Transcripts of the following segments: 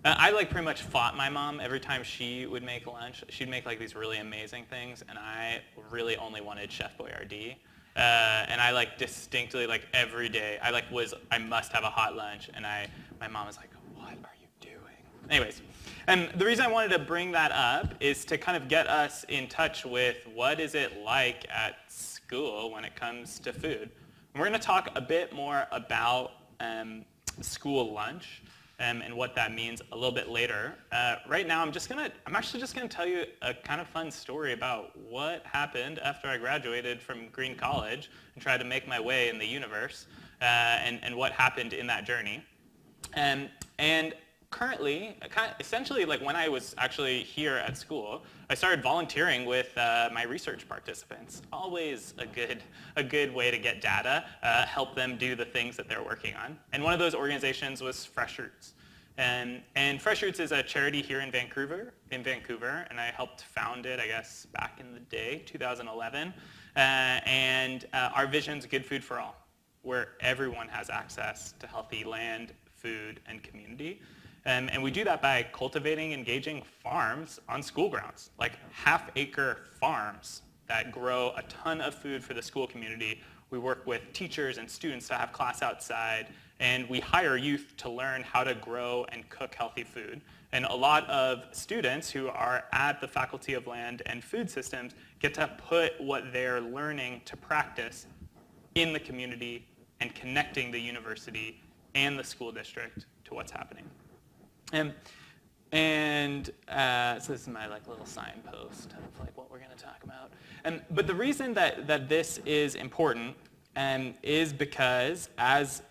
I like pretty much fought my mom every time she would make lunch. She'd make like these really amazing things, and I really only wanted Chef Boyardee. And I like distinctly like every day I must have a hot lunch, and my mom was like, what are you doing? Anyways, and the reason I wanted to bring that up is to kind of get us in touch with what is it like at school when it comes to food. And we're going to talk a bit more about school lunch and what that means a little bit later. Right now, I'm actually just gonna tell you a kind of fun story about what happened after I graduated from Greene College and tried to make my way in the universe, and what happened in that journey. And currently, essentially, like when I was actually here at school, I started volunteering with my research participants. Always a good way to get data, help them do the things that they're working on. And one of those organizations was Fresh Roots. And Fresh Roots is a charity here in Vancouver, and I helped found it, I guess, back in the day, 2011. And our vision's good food for all, where everyone has access to healthy land, food, and community. And we do that by cultivating, engaging farms on school grounds, like half-acre farms that grow a ton of food for the school community. We work with teachers and students to have class outside, and we hire youth to learn how to grow and cook healthy food. And a lot of students who are at the Faculty of Land and Food Systems get to put what they're learning to practice in the community and connecting the university and the school district to what's happening. So this is my little signpost of what we're going to talk about. But the reason that this is important is because, as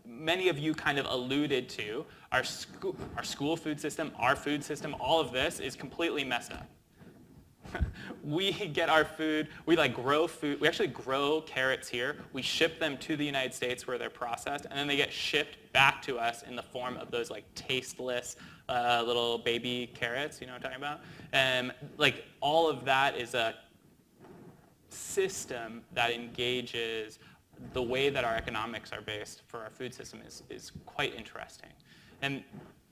many of you kind of alluded to, our school food system, our food system, all of this is completely messed up. We get our food, we grow food, we actually grow carrots here, we ship them to the United States where they're processed, and then they get shipped back to us in the form of those tasteless little baby carrots, you know what I'm talking about? All of that is a system that engages the way that our economics are based for our food system is quite interesting.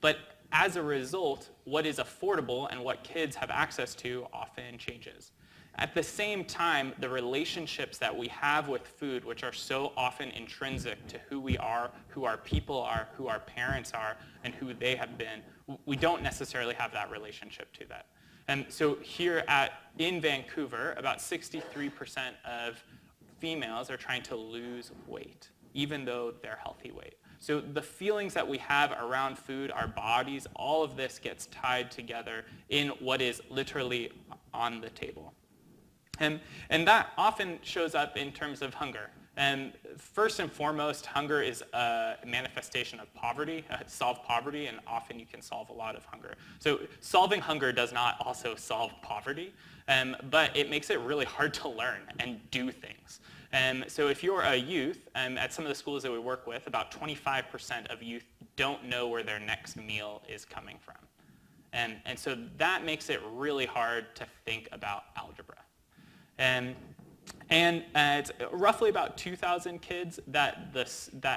But as a result, what is affordable and what kids have access to often changes. At the same time, the relationships that we have with food, which are so often intrinsic to who we are, who our people are, who our parents are, and who they have been, we don't necessarily have that relationship to that. And so here in Vancouver, about 63% of females are trying to lose weight, even though they're healthy weight. So the feelings that we have around food, our bodies, all of this gets tied together in what is literally on the table. And that often shows up in terms of hunger. And first and foremost, hunger is a manifestation of poverty. Solve poverty, and often you can solve a lot of hunger. So solving hunger does not also solve poverty, but it makes it really hard to learn and do things. So if you're a youth, at some of the schools that we work with, about 25% of youth don't know where their next meal is coming from. And so that makes it really hard to think about algebra. And it's roughly about 2,000 kids that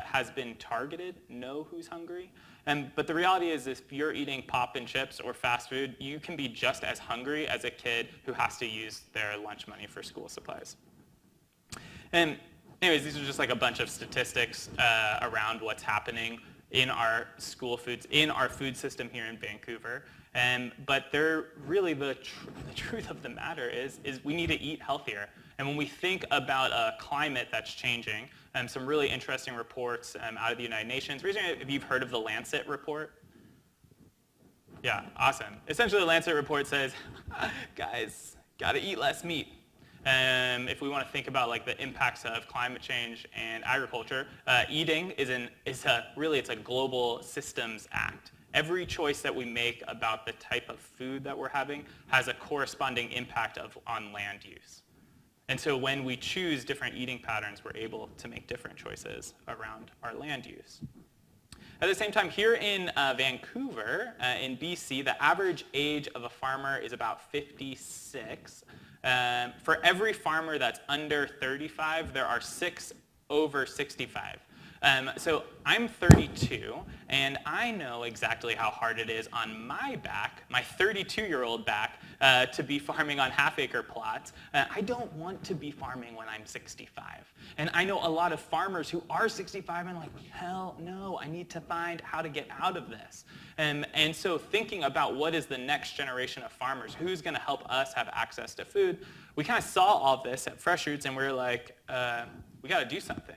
has been targeted know who's hungry. But the reality is, if you're eating pop and chips or fast food, you can be just as hungry as a kid who has to use their lunch money for school supplies. And anyways, these are just a bunch of statistics around what's happening in our school foods, in our food system here in Vancouver. But they're really the truth of the matter is we need to eat healthier. And when we think about a climate that's changing, some really interesting reports out of the United Nations. Raise your hand if you've heard of the Lancet report. Yeah, awesome. Essentially, the Lancet report says, guys, gotta eat less meat. If we want to think about the impacts of climate change and agriculture, eating is a global systems act. Every choice that we make about the type of food that we're having has a corresponding impact on land use. And so when we choose different eating patterns, we're able to make different choices around our land use. At the same time, here in Vancouver, in BC, the average age of a farmer is about 56. For every farmer that's under 35, there are 6 over 65. So I'm 32, and I know exactly how hard it is on my back, my 32-year-old back, to be farming on half-acre plots. I don't want to be farming when I'm 65. And I know a lot of farmers who are 65 and like, hell no, I need to find how to get out of this. And so thinking about what is the next generation of farmers, who's going to help us have access to food, we kind of saw all of this at Fresh Roots, and we were like, we got to do something.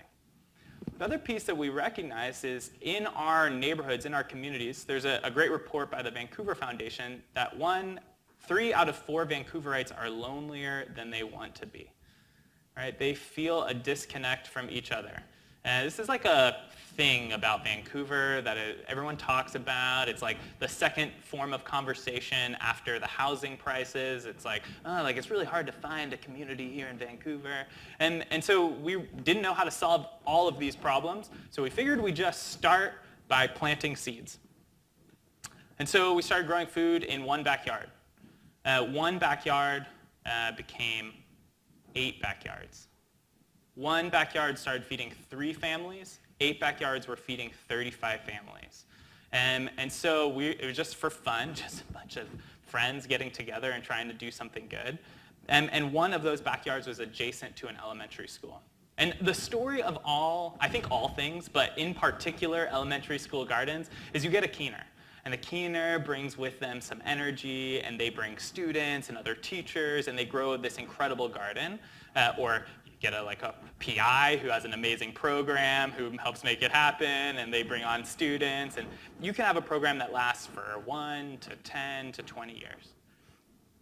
The other piece that we recognize is in our neighborhoods, in our communities, there's a great report by the Vancouver Foundation that 3 out of 4 Vancouverites are lonelier than they want to be. Right? They feel a disconnect from each other. And this is like a thing about Vancouver that everyone talks about. It's like the second form of conversation after the housing prices. It's like, it's really hard to find a community here in Vancouver. And so we didn't know how to solve all of these problems, so we figured we'd just start by planting seeds. And so we started growing food in one backyard. One backyard became 8 backyards. One backyard started feeding 3 families. 8 backyards were feeding 35 families. And so it was just for fun, just a bunch of friends getting together and trying to do something good. And one of those backyards was adjacent to an elementary school. And the story of all things, but in particular elementary school gardens, is you get a keener. And the keener brings with them some energy, and they bring students and other teachers, and they grow this incredible garden. Or get a PI who has an amazing program, who helps make it happen, and they bring on students. And you can have a program that lasts for 1 to 10 to 20 years.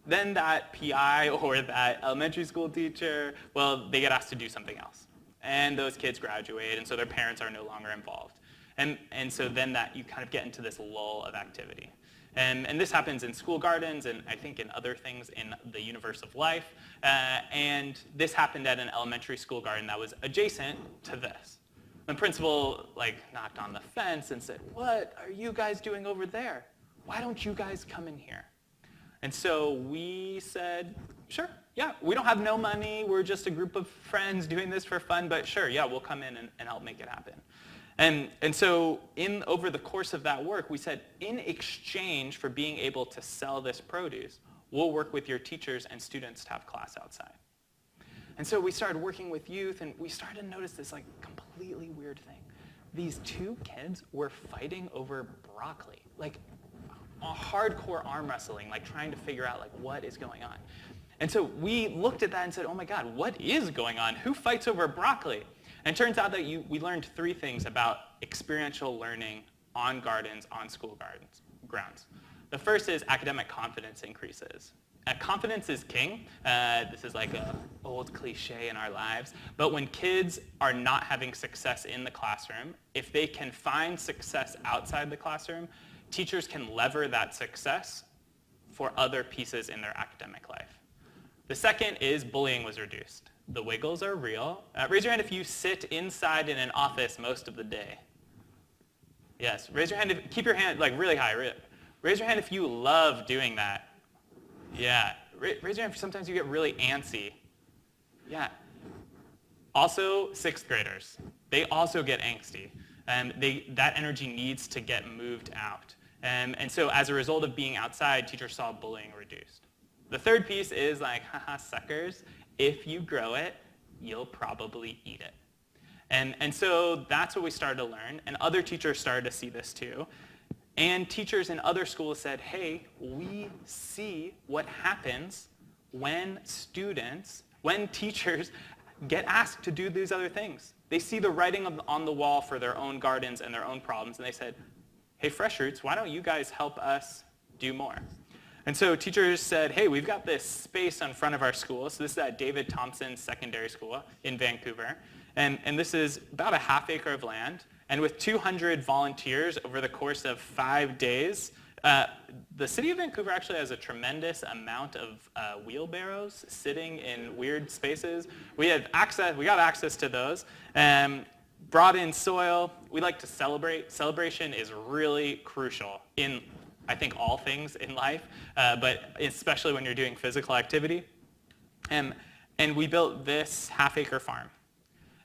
Then that PI or that elementary school teacher, well, they get asked to do something else. And those kids graduate, and so their parents are no longer involved. And so then you kind of get into this lull of activity. And this happens in school gardens and I think in other things in the universe of life. And this happened at an elementary school garden that was adjacent to this. The principal knocked on the fence and said, "What are you guys doing over there? Why don't you guys come in here?" And so we said, "Sure, yeah, we don't have no money. We're just a group of friends doing this for fun, but sure, yeah, we'll come in and help make it happen." And so over the course of that work, we said, in exchange for being able to sell this produce, we'll work with your teachers and students to have class outside. And so we started working with youth, and we started to notice this completely weird thing. These 2 kids were fighting over broccoli, a hardcore arm wrestling, trying to figure out what is going on. And so we looked at that and said, oh my God, what is going on? Who fights over broccoli? And it turns out that we learned 3 things about experiential learning on gardens, on school grounds. The first is academic confidence increases. Confidence is king. This is an old cliche in our lives. But when kids are not having success in the classroom, if they can find success outside the classroom, teachers can lever that success for other pieces in their academic life. The second is bullying was reduced. The wiggles are real. Raise your hand if you sit inside in an office most of the day. Yes, raise your hand, keep your hand really high. Raise your hand if you love doing that. Yeah, raise your hand if sometimes you get really antsy. Yeah. Also, 6th graders. They also get angsty. And that energy needs to get moved out. And so as a result of being outside, teachers saw bullying reduced. The third piece is haha, suckers. If you grow it, you'll probably eat it. And so that's what we started to learn, and other teachers started to see this too. And teachers in other schools said, hey, we see what happens when teachers get asked to do these other things. They see the writing on the wall for their own gardens and their own problems, and they said, hey, Fresh Roots, why don't you guys help us do more? And so teachers said, hey, we've got this space in front of our school. So this is at David Thompson Secondary School in Vancouver. And this is about a half acre of land. And with 200 volunteers over the course of 5 days, the city of Vancouver actually has a tremendous amount of wheelbarrows sitting in weird spaces. We got access to those. Brought in soil. We like to celebrate. Celebration is really crucial in, I think, all things in life, but especially when you're doing physical activity. And we built this half-acre farm.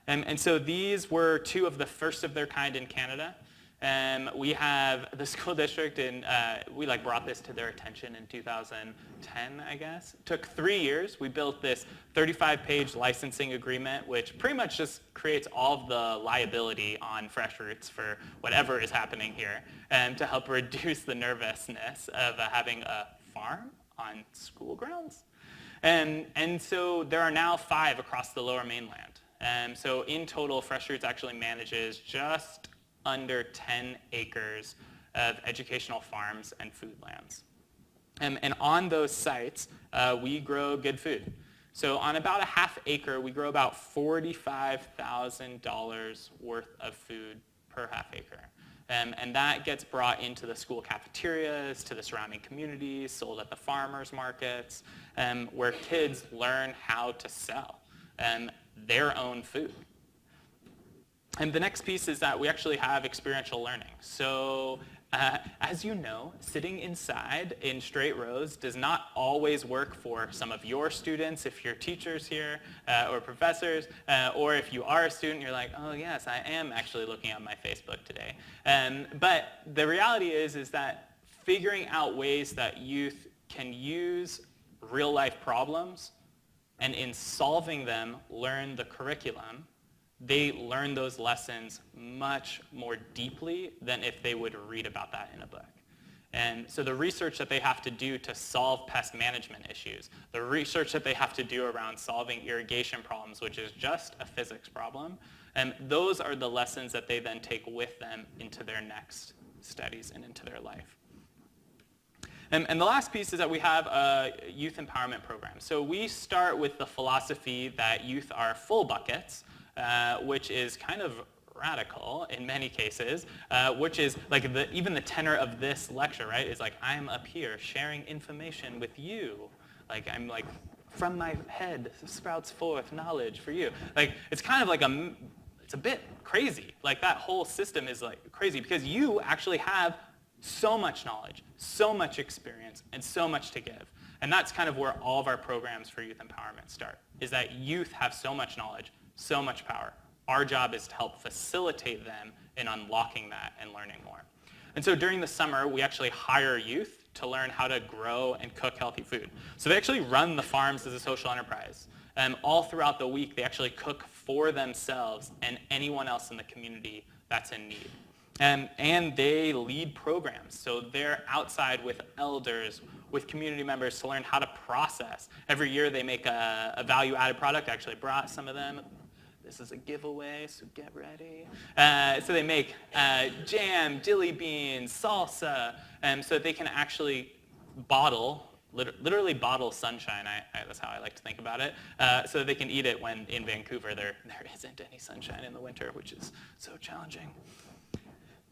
And so these were two of the first of their kind in Canada. We have the school district, and we brought this to their attention in 2010, I guess. It took 3 years. We built this 35-page licensing agreement, which pretty much just creates all of the liability on Fresh Roots for whatever is happening here, to help reduce the nervousness of having a farm on school grounds. And so there are now 5 across the Lower Mainland. So in total, Fresh Roots actually manages just under 10 acres of educational farms and food lands. And on those sites, we grow good food. So on about a half acre, we grow about $45,000 worth of food per half acre. And that gets brought into the school cafeterias, to the surrounding communities, sold at the farmers markets, where kids learn how to sell their own food. And the next piece is that we actually have experiential learning. So as you know, sitting inside in straight rows does not always work for some of your students, if you're teachers here or professors, or if you are a student, you're like, oh yes, I am actually looking at my Facebook today. But the reality is that figuring out ways that youth can use real life problems and in solving them learn the curriculum, they learn those lessons much more deeply than if they would read about that in a book. And so the research that they have to do to solve pest management issues, the research that they have to do around solving irrigation problems, which is just a physics problem, and those are the lessons that they then take with them into their next studies and into their life. And the last piece is that we have a youth empowerment program. So we start with the philosophy that youth are full buckets, which is kind of radical in many cases, which is even the tenor of this lecture, right, is I'm up here sharing information with you. I'm from my head sprouts forth knowledge for you. It's kind of it's a bit crazy. That whole system is crazy because you actually have so much knowledge, so much experience, and so much to give. And that's kind of where all of our programs for youth empowerment start, is that youth have so much knowledge, so much power. Our job is to help facilitate them in unlocking that and learning more. And so during the summer, we actually hire youth to learn how to grow and cook healthy food. So they actually run the farms as a social enterprise. All throughout the week, they actually cook for themselves and anyone else in the community that's in need. And they lead programs. So they're outside with elders, with community members to learn how to process. Every year they make a value-added product. I actually brought some of them. This is a giveaway, so get ready. So they make jam, dilly beans, salsa, so that they can actually literally bottle sunshine. That's how I like to think about it. So that they can eat it when in Vancouver there isn't any sunshine in the winter, which is so challenging.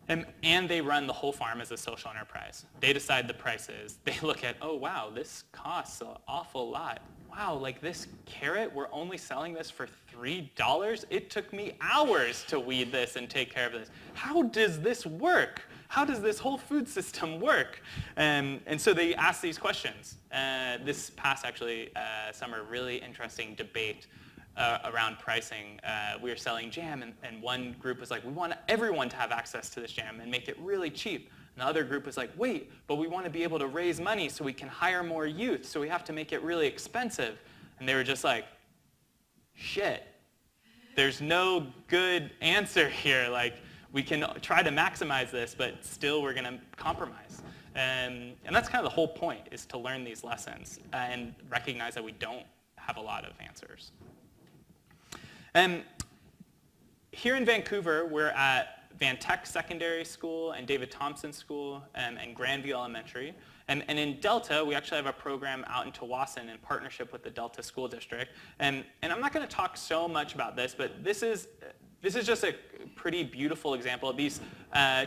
And they run the whole farm as a social enterprise. They decide the prices. They look at, oh wow, this costs an awful lot. Wow, this carrot, we're only selling this for $3? It took me hours to weed this and take care of this. How does this work? How does this whole food system work? And so they ask these questions. This past, summer, really interesting debate around pricing. We were selling jam, and one group was like, we want everyone to have access to this jam and make it really cheap. And the other group was like, wait, but we want to be able to raise money so we can hire more youth, so we have to make it really expensive. And they were just like, shit, there's no good answer here. We can try to maximize this, but still we're going to compromise. And that's kind of the whole point, is to learn these lessons and recognize that we don't have a lot of answers. Here in Vancouver, we're at Van Tech Secondary School and David Thompson School and Grandview Elementary. And in Delta, we actually have a program out in Tawasin in partnership with the Delta School District. And I'm not going to talk so much about this, but this is just a pretty beautiful example of these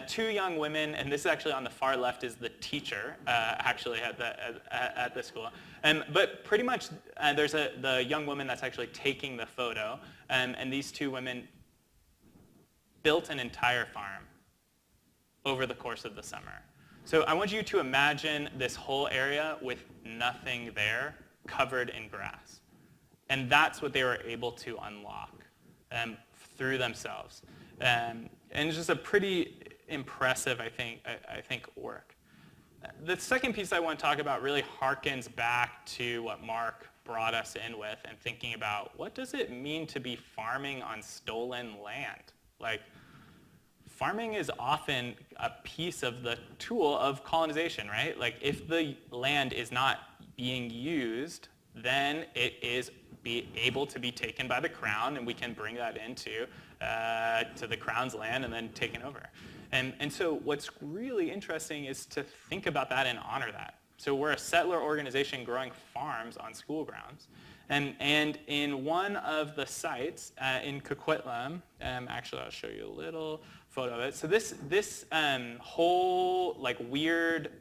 two young women, and this is actually on the far left is the teacher actually at the school. But pretty much there's the young woman that's actually taking the photo, and these two women built an entire farm over the course of the summer. So I want you to imagine this whole area with nothing there, covered in grass. And that's what they were able to unlock through themselves. And it's just a pretty impressive, I think, work. The second piece I want to talk about really harkens back to what Marc brought us in with and thinking about what does it mean to be farming on stolen land? Like, farming is often a piece of the tool of colonization, right? Like, if the land is not being used, then it is able to be taken by the crown, and we can bring that into to the crown's land and then taken over. And so what's really interesting is to think about that and honor that. So we're a settler organization growing farms on school grounds. And in one of the sites in Coquitlam, actually I'll show you a little photo of it. So this whole like weird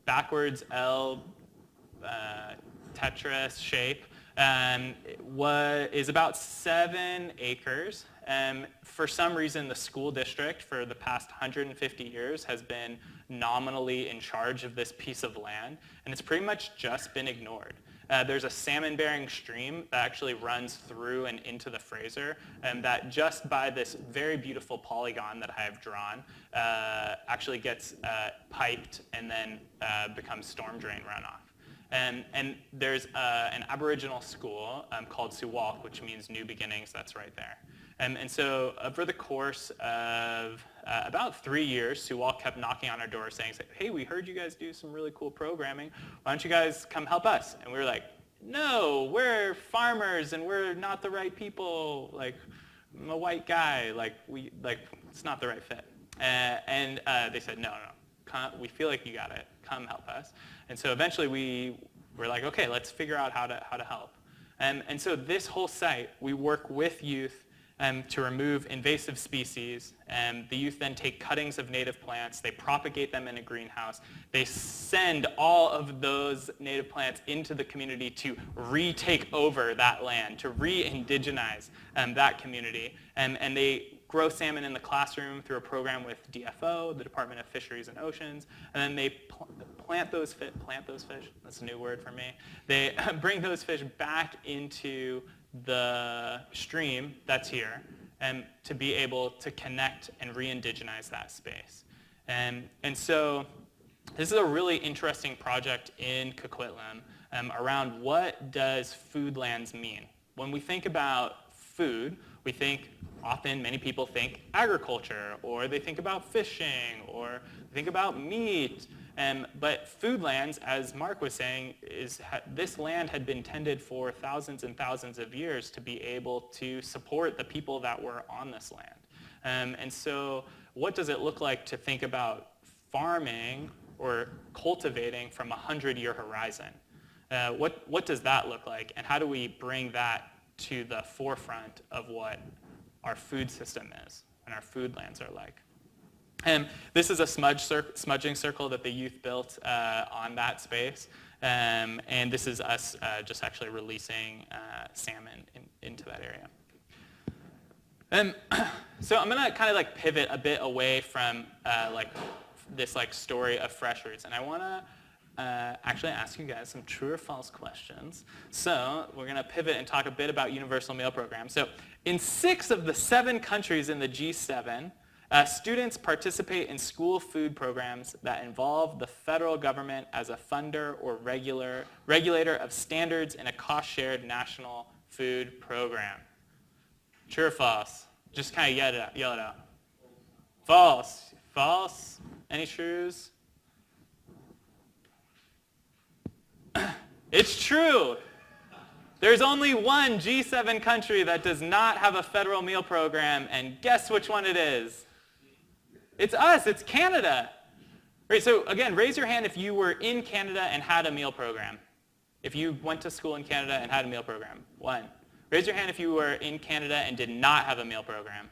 backwards L Tetris shape is about 7 acres. For some reason, the school district for the past 150 years has been nominally in charge of this piece of land, and it's pretty much just been ignored. There's a salmon-bearing stream that actually runs through and into the Fraser, and that just by this very beautiful polygon that I have drawn actually gets piped and then becomes storm drain runoff. And there's an Aboriginal school called Suwalk, which means new beginnings. That's right there. And so over the course of about 3 years, Suwalk kept knocking on our door saying, hey, we heard you guys do some really cool programming. Why don't you guys come help us? And we were like, no, we're farmers and we're not the right people. Like, I'm a white guy. It's not the right fit. And they said, no, we feel like you got it. Come help us. And so eventually we were like, okay, let's figure out how to help. And so this whole site, we work with youth to remove invasive species. The youth then take cuttings of native plants. They propagate them in a greenhouse. They send all of those native plants into the community to retake over that land, to re-indigenize that community. And they grow salmon in the classroom through a program with DFO, the Department of Fisheries and Oceans, and then they plant those fish, that's a new word for me. They bring those fish back into the stream that's here and to be able to connect and re-indigenize that space. And so this is a really interesting project in Coquitlam around what does foodlands mean. When we think about food, we think often many people think agriculture, or they think about fishing, or think about meat. But foodlands, as Marc was saying, this land had been tended for thousands and thousands of years to be able to support the people that were on this land. And so what does it look like to think about farming or cultivating from a 100-year horizon? What does that look like? And how do we bring that to the forefront of what our food system is and our foodlands are like? This is a smudging circle that the youth built on that space. And this is us just actually releasing salmon into that area. So I'm going to kind of like pivot a bit away from this story of fresh roots. And I want to actually ask you guys some true or false questions. So we're going to pivot and talk a bit about universal meal programs. So in 6 of the 7 countries in the G7, students participate in school food programs that involve the federal government as a funder or regulator of standards in a cost-shared national food program. True or false? Just kind of yell it out. False. False. Any trues? It's true. There's only one G7 country that does not have a federal meal program, and guess which one it is? It's us. It's Canada. Right, so again, raise your hand if you were in Canada and had a meal program. If you went to school in Canada and had a meal program. 1. Raise your hand if you were in Canada and did not have a meal program.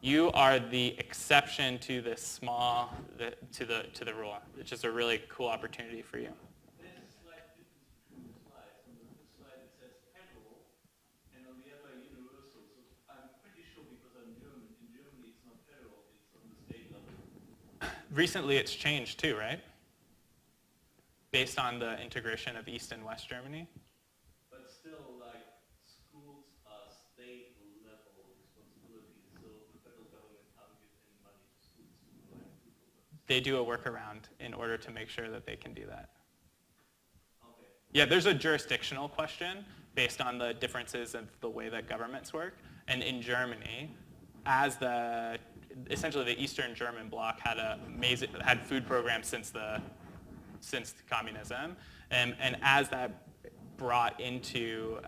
You are the exception to this to the rule. It's just a really cool opportunity for you. There's a slight difference between the slides. On the first slide it says federal, and on the other universal. So I'm pretty sure because I'm German. In Germany it's not federal, it's on the state level. Recently it's changed too, right? Based on the integration of East and West Germany. But still, like schools they do a workaround in order to make sure that they can do that. Okay. Yeah, there's a jurisdictional question based on the differences of the way that governments work. And in Germany, as essentially the Eastern German bloc had food programs since communism, and as that brought into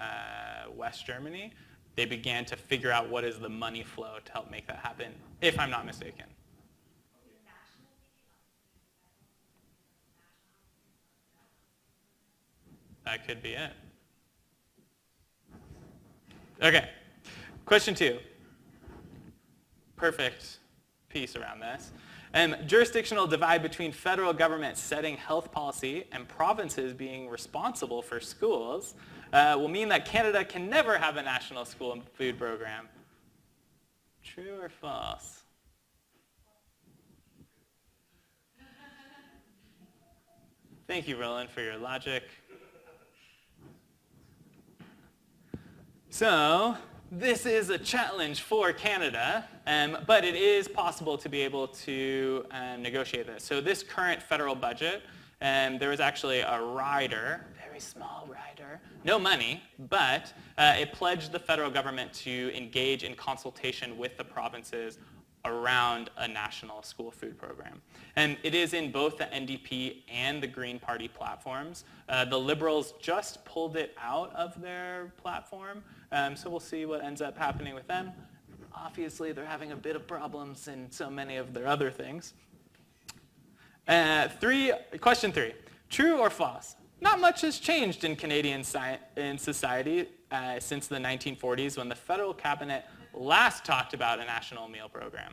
West Germany, they began to figure out what is the money flow to help make that happen, if I'm not mistaken. That could be it. Okay, question 2. Perfect piece around this. Jurisdictional divide between federal government setting health policy and provinces being responsible for schools will mean that Canada can never have a national school and food program. True or false? Thank you, Roland, for your logic. So, this is a challenge for Canada, but it is possible to be able to negotiate this. So this current federal budget, there was actually a rider, very small rider, no money, but it pledged the federal government to engage in consultation with the provinces around a national school food program. And it is in both the NDP and the Green Party platforms. The Liberals just pulled it out of their platform, so we'll see what ends up happening with them. Obviously, they're having a bit of problems in so many of their other things. Question 3, true or false? Not much has changed in Canadian society since the 1940s when the federal cabinet last talked about a national meal program.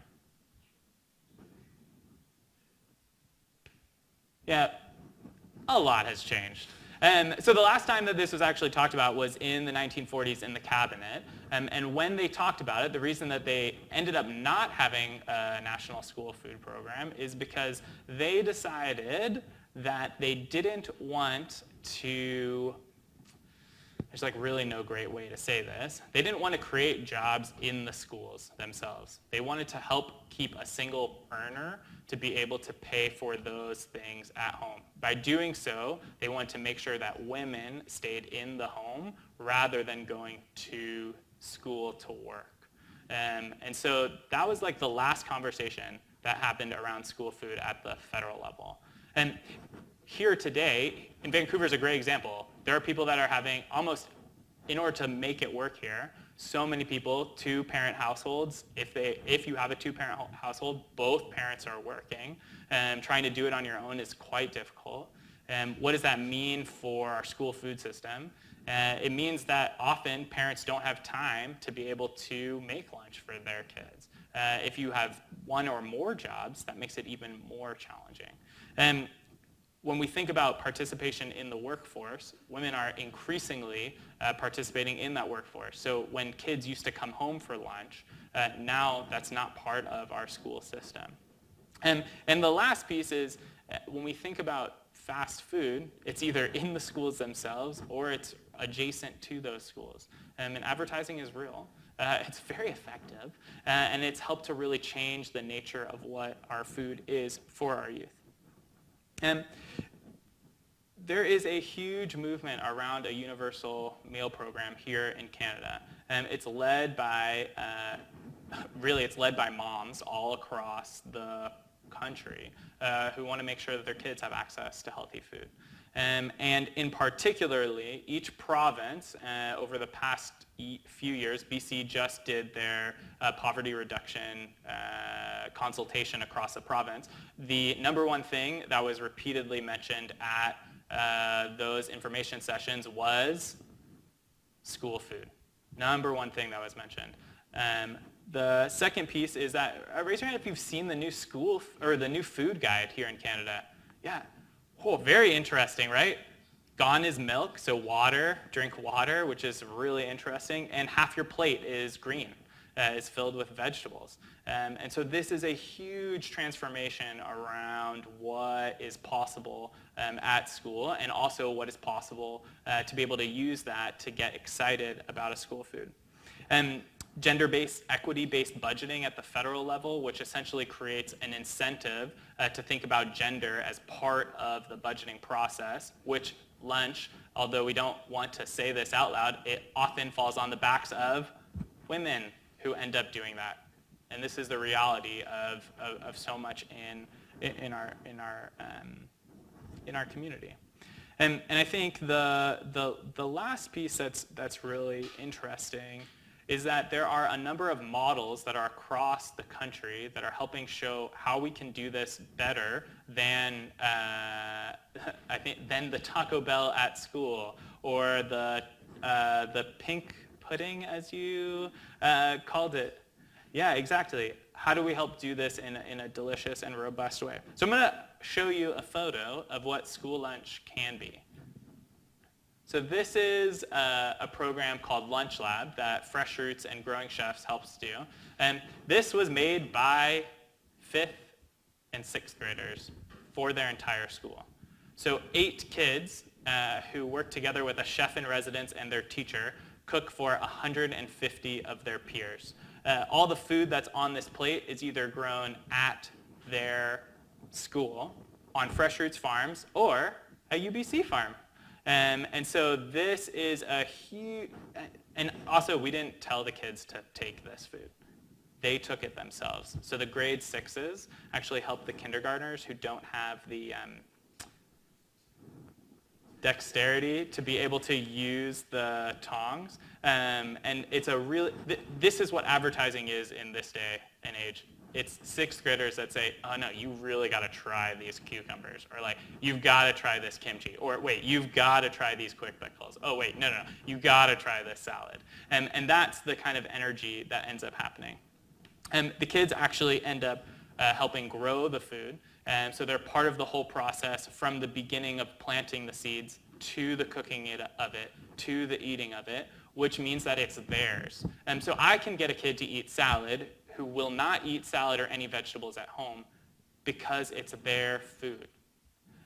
Yeah, a lot has changed. So the last time that this was actually talked about was in the 1940s in the cabinet. And when they talked about it, the reason that they ended up not having a national school food program is because they decided that they didn't want to, there's like really no great way to say this. They didn't want to create jobs in the schools themselves. They wanted to help keep a single earner to be able to pay for those things at home. By doing so, they wanted to make sure that women stayed in the home rather than going to school to work. And so that was like the last conversation that happened around school food at the federal level. And here today, in Vancouver is a great example. There are people that are having almost, in order to make it work here, so many people, 2-parent households. If you have a 2-parent household, both parents are working, and trying to do it on your own is quite difficult. And what does that mean for our school food system? It means that often parents don't have time to be able to make lunch for their kids. If you have one or more jobs, that makes it even more challenging. And when we think about participation in the workforce, women are increasingly participating in that workforce. So when kids used to come home for lunch, now that's not part of our school system. And the last piece is when we think about fast food, it's either in the schools themselves or it's adjacent to those schools. And advertising is real. It's very effective, and it's helped to really change the nature of what our food is for our youth. And there is a huge movement around a universal meal program here in Canada. And it's led by, it's led by moms all across the country who want to make sure that their kids have access to healthy food. And in particularly, each province over the past few years, BC just did their poverty reduction consultation across the province. The number one thing that was repeatedly mentioned at those information sessions was school food. Number one thing that was mentioned. The second piece is that, raise your hand if you've seen the new the new food guide here in Canada. Yeah, oh, very interesting, right? Gone is milk, so water, drink water, which is really interesting, and half your plate is green, is filled with vegetables. And so this is a huge transformation around what is possible at school, and also what is possible to be able to use that to get excited about a school food. And gender-based, equity-based budgeting at the federal level, which essentially creates an incentive to think about gender as part of the budgeting process, which lunch, although we don't want to say this out loud, it often falls on the backs of women who end up doing that. And this is the reality of so much in our community. And I think the last piece that's really interesting is that there are a number of models that are across the country that are helping show how we can do this better than than the Taco Bell at school, or the pink pudding, as you called it. Yeah, exactly. How do we help do this in a delicious and robust way? So I'm going to show you a photo of what school lunch can be. So this is a program called Lunch Lab that Fresh Roots and Growing Chefs helps do. And this was made by 5th and 6th graders for their entire school. So 8 kids who work together with a chef in residence and their teacher cook for 150 of their peers. All the food that's on this plate is either grown at their school, on Fresh Roots farms, or a UBC farm. And so this is a huge, and also we didn't tell the kids to take this food. They took it themselves. So the grade 6s actually help the kindergartners who don't have the dexterity to be able to use the tongs. And it's a really, this is what advertising is in this day and age. It's 6th graders that say, oh no, you really got to try these cucumbers. Or like, you've got to try this kimchi. Or wait, you've got to try these quick pickles. Oh wait, no, you got to try this salad. And that's the kind of energy that ends up happening. And the kids actually end up helping grow the food. And so they're part of the whole process from the beginning of planting the seeds to the cooking of it, to the eating of it, which means that it's theirs. And so I can get a kid to eat salad who will not eat salad or any vegetables at home because it's their food.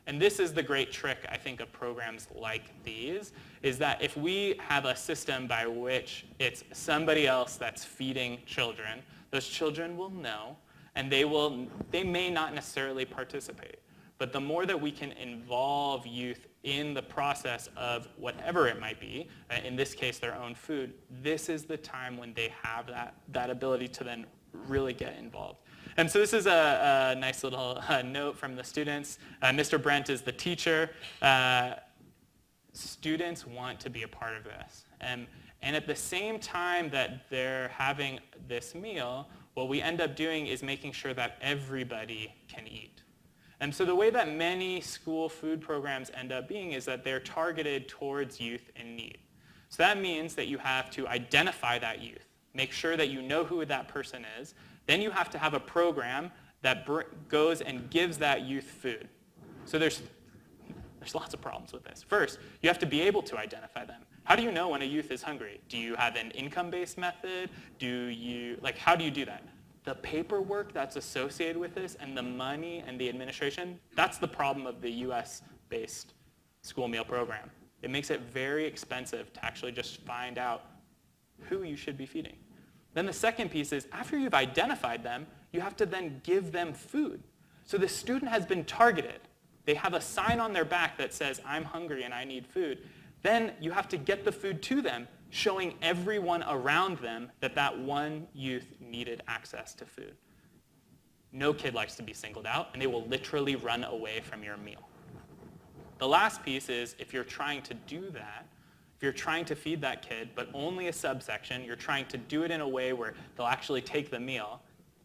And this is the great trick, I think, of programs like these, is that if we have a system by which it's somebody else that's feeding children, those children will know, and they may not necessarily participate. But the more that we can involve youth in the process of whatever it might be, in this case their own food, this is the time when they have that ability to then really get involved. And so this is a nice little note from the students. Mr. Brent is the teacher. Students want to be a part of this. And at the same time that they're having this meal, what we end up doing is making sure that everybody can eat. And so the way that many school food programs end up being is that they're targeted towards youth in need. So that means that you have to identify that youth, make sure that you know who that person is. Then you have to have a program that goes and gives that youth food. So there's lots of problems with this. First, you have to be able to identify them. How do you know when a youth is hungry? Do you have an income-based method? How do you do that? The paperwork that's associated with this and the money and the administration, that's the problem of the US-based school meal program. It makes it very expensive to actually just find out who you should be feeding. Then the second piece is, after you've identified them, you have to then give them food. So the student has been targeted. They have a sign on their back that says, I'm hungry and I need food. Then you have to get the food to them, showing everyone around them that one youth needed access to food. No kid likes to be singled out, and they will literally run away from your meal. The last piece is, if you're trying to do that, if you're trying to feed that kid, but only a subsection, you're trying to do it in a way where they'll actually take the meal,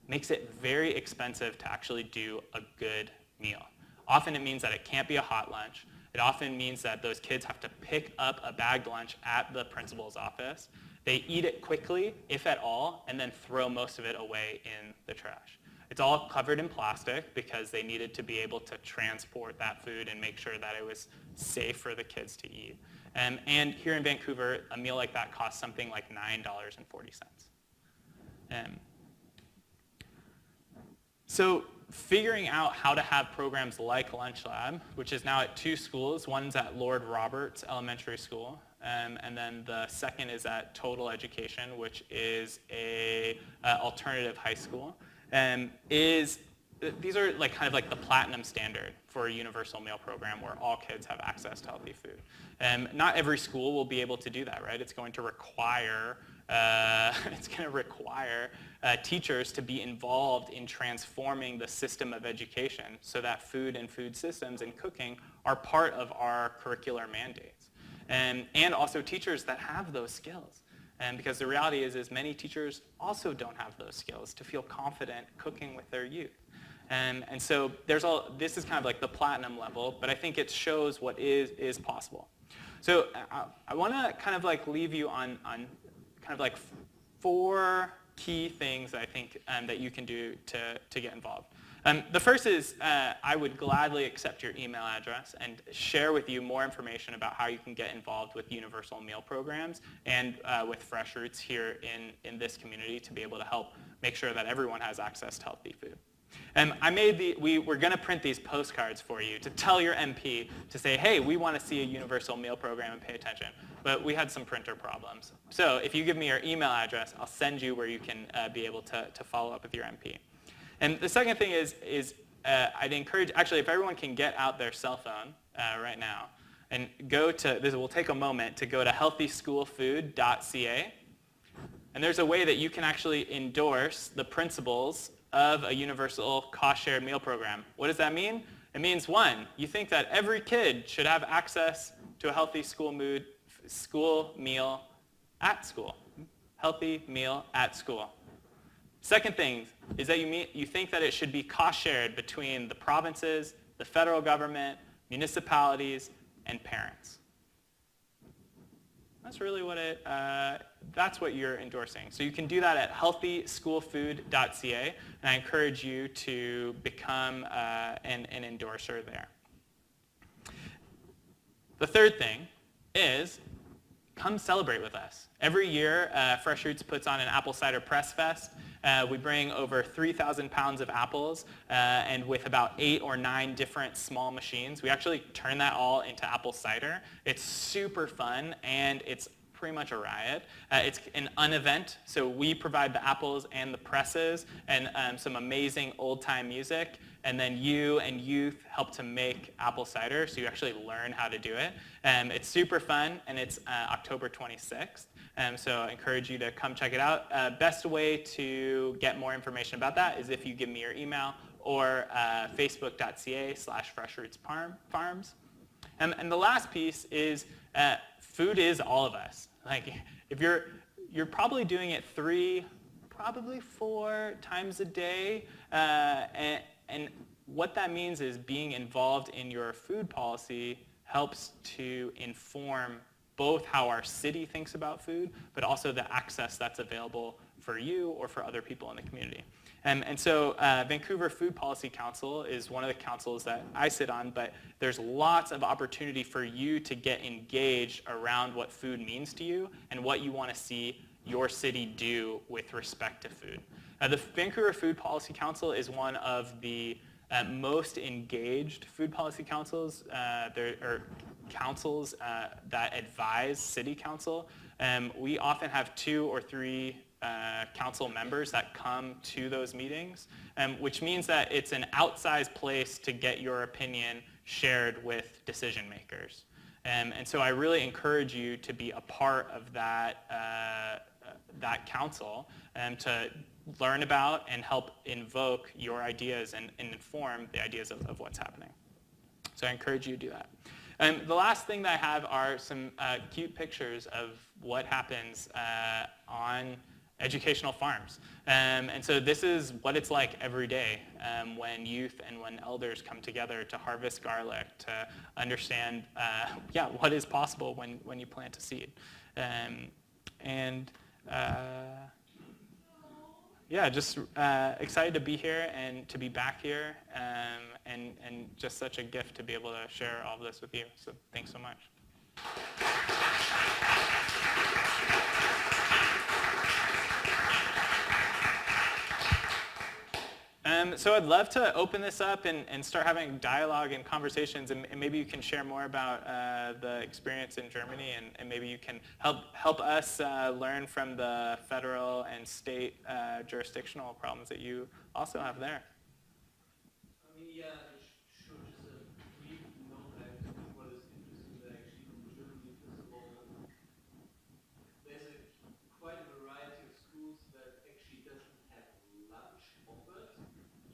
makes it very expensive to actually do a good meal. Often it means that it can't be a hot lunch. It often means that those kids have to pick up a bagged lunch at the principal's office. They eat it quickly, if at all, and then throw most of it away in the trash. It's all covered in plastic because they needed to be able to transport that food and make sure that it was safe for the kids to eat. And here in Vancouver, a meal like that costs something like $9.40. So figuring out how to have programs like Lunch Lab, which is now at 2 schools. One's at Lord Roberts Elementary School, And then the second is at Total Education, which is a alternative high school. These are like kind of like the platinum standard for a universal meal program where all kids have access to healthy food. Not every school will be able to do that, right? It's going to require teachers to be involved in transforming the system of education so that food and food systems and cooking are part of our curricular mandates. And also teachers that have those skills. Because the reality is many teachers also don't have those skills to feel confident cooking with their youth. And so this is kind of like the platinum level, but I think it shows what is possible. So I want to kind of like leave you on kind of like 4 key things that I think that you can do to get involved. The first is I would gladly accept your email address and share with you more information about how you can get involved with universal meal programs and with Fresh Roots here in this community to be able to help make sure that everyone has access to healthy food. We're going to print these postcards for you to tell your MP to say, hey, we want to see a universal meal program and pay attention. But we had some printer problems. So if you give me your email address, I'll send you where you can be able to follow up with your MP. And the second thing is I'd encourage, actually, if everyone can get out their cell phone right now and we'll take a moment to go to healthyschoolfood.ca. And there's a way that you can actually endorse the principles of a universal cost-shared meal program. What does that mean? It means, 1, you think that every kid should have access to a healthy school meal at school. Healthy meal at school. Second thing is that you think that it should be cost-shared between the provinces, the federal government, municipalities, and parents. That's really that's what you're endorsing. So you can do that at healthyschoolfood.ca, and I encourage you to become an endorser there. The third thing is come celebrate with us. Every year, Fresh Roots puts on an apple cider press fest. We bring over 3,000 pounds of apples, and with about 8 or 9 different small machines. We actually turn that all into apple cider. It's super fun, and it's pretty much a riot. It's an unevent, so we provide the apples and the presses and some amazing old-time music, and then you and youth help to make apple cider, so you actually learn how to do it. It's super fun, and it's October 26th. So I encourage you to come check it out. Best way to get more information about that is if you give me your email or facebook.ca/FreshRootsFarms. And the last piece is food is all of us. Like if you're probably doing it 3, probably 4 times a day, and what that means is being involved in your food policy helps to inform both how our city thinks about food, but also the access that's available for you or for other people in the community. And so Vancouver Food Policy Council is one of the councils that I sit on, but there's lots of opportunity for you to get engaged around what food means to you and what you want to see your city do with respect to food. The Vancouver Food Policy Council is one of the most engaged food policy councils. There are councils that advise city council. We often have 2 or 3 council members that come to those meetings, which means that it's an outsized place to get your opinion shared with decision makers. And so I really encourage you to be a part of that council to learn about and help invoke your ideas and inform the ideas of what's happening. So I encourage you to do that. The last thing that I have are some cute pictures of what happens on educational farms. And so this is what it's like every day when youth and when elders come together to harvest garlic, to understand what is possible when you plant a seed. Just excited to be here and to be back here, and just such a gift to be able to share all of this with you. So thanks so much. So I'd love to open this up and start having dialogue and conversations, and maybe you can share more about the experience in Germany, and maybe you can help us learn from the federal and state jurisdictional problems that you also have there. I mean, yeah, sure. Just a brief note. I think what is interesting that actually in Germany, first of all, there's quite a variety of schools that actually doesn't have lunch offered,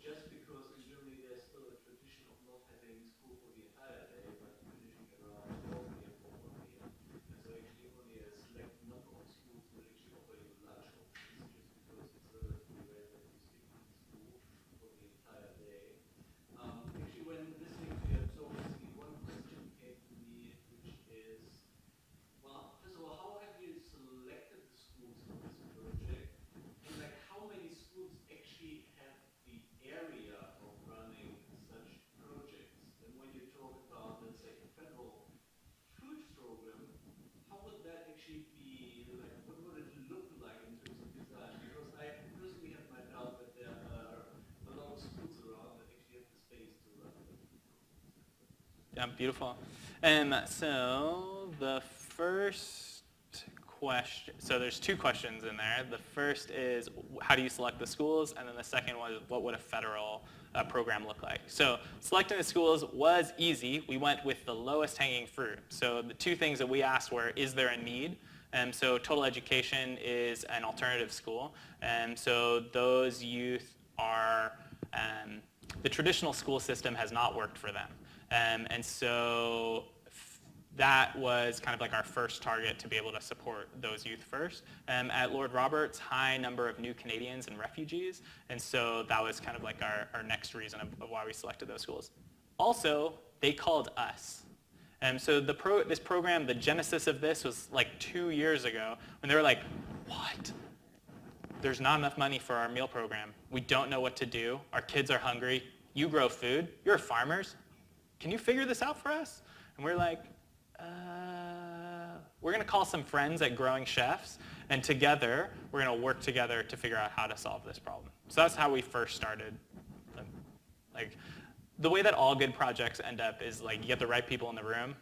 just because in Germany there's still a tradition of not having school for the entire day, but finishing around 12 p.m. or 1 p.m. And so actually only a select number of schools will actually offer you lunch options, just because it's relatively rare that you stick in school for the entire day. Actually, when listening to your talk, one question came to me, which is, well, first of all, how have you selected the schools for this project? And like, how many schools actually have the area of running such projects? And when you talk about, let's say, a federal food program, how would that actually be, like, what would it look like in terms of design? Because I personally have my doubt that there are a lot of schools around that actually have the space to run the food programs. Yeah, beautiful. So the first question, so there's two questions in there. The first is, how do you select the schools? And then the second was, what would a federal program look like? So selecting the schools was easy. We went with the lowest hanging fruit. So the two things that we asked were, is there a need? So Total Education is an alternative school. So those youth are, the traditional school system has not worked for them. And so that was kind of like our first target to be able to support those youth first. At Lord Roberts, high number of new Canadians and refugees, and so that was kind of like our next reason of why we selected those schools. Also, they called us. So this program, the genesis of this was like 2 years ago when they were like, what? There's not enough money for our meal program. We don't know what to do. Our kids are hungry. You grow food. You're farmers. Can you figure this out for us? And we're like, we're going to call some friends at Growing Chefs, and together, we're going to work together to figure out how to solve this problem. So that's how we first started. Like, the way that all good projects end up is like you get the right people in the room,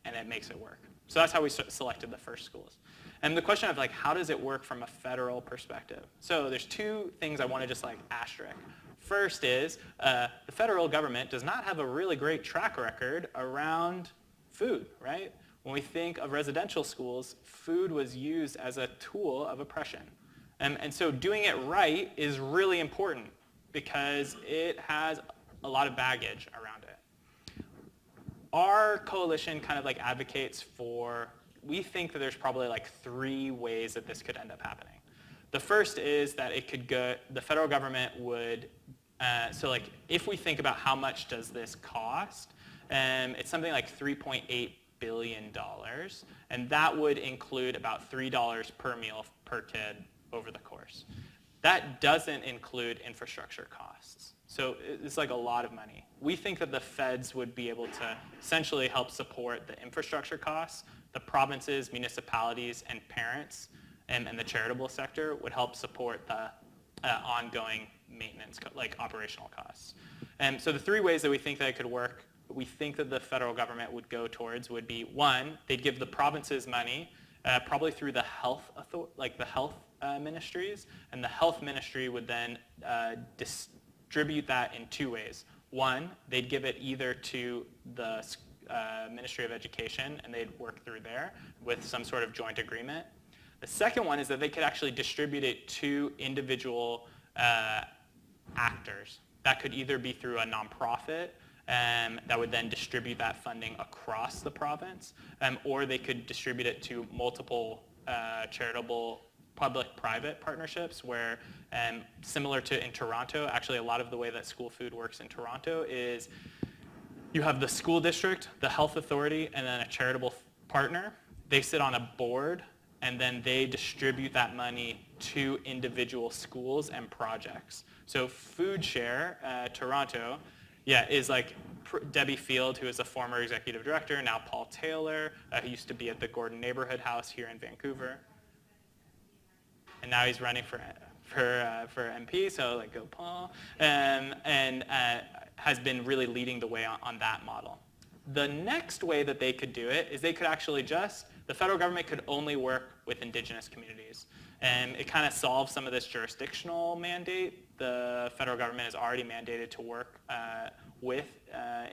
and it makes it work. So that's how we selected the first schools. And the question of like, how does it work from a federal perspective? So there's two things I want to just like asterisk. First is the federal government does not have a really great track record around food, right? When we think of residential schools, food was used as a tool of oppression. And so doing it right is really important because it has a lot of baggage around it. Our coalition kind of like advocates for, we think that there's probably like 3 ways that this could end up happening. The first is that it could go, the federal government would, so like if we think about how much does this cost, it's something like $3.8 billion, and that would include about $3 per meal per kid over the course. That doesn't include infrastructure costs. So it's like a lot of money. We think that the feds would be able to essentially help support the infrastructure costs. The provinces, municipalities, and parents and the charitable sector would help support the ongoing maintenance, like operational costs. So the 3 ways that we think that it could work, we think that the federal government would go towards would be, 1, they'd give the provinces money, probably through the health ministries, and the health ministry would then distribute that in 2 ways. 1, they'd give it either to the Ministry of Education, and they'd work through there with some sort of joint agreement. The second one is that they could actually distribute it to individual actors. That could either be through a nonprofit that would then distribute that funding across the province, or they could distribute it to multiple charitable public-private partnerships where, similar to in Toronto, actually a lot of the way that school food works in Toronto is you have the school district, the health authority, and then a charitable partner. They sit on a board, and then they distribute that money to individual schools and projects. So Food Share, Toronto, is like Debbie Field, who is a former executive director, now Paul Taylor, who used to be at the Gordon Neighborhood House here in Vancouver. And now he's running for MP, so like go Paul, and has been really leading the way on that model. The next way that they could do it is they could actually the federal government could only work with indigenous communities. And it kind of solves some of this jurisdictional mandate. The federal government is already mandated to work with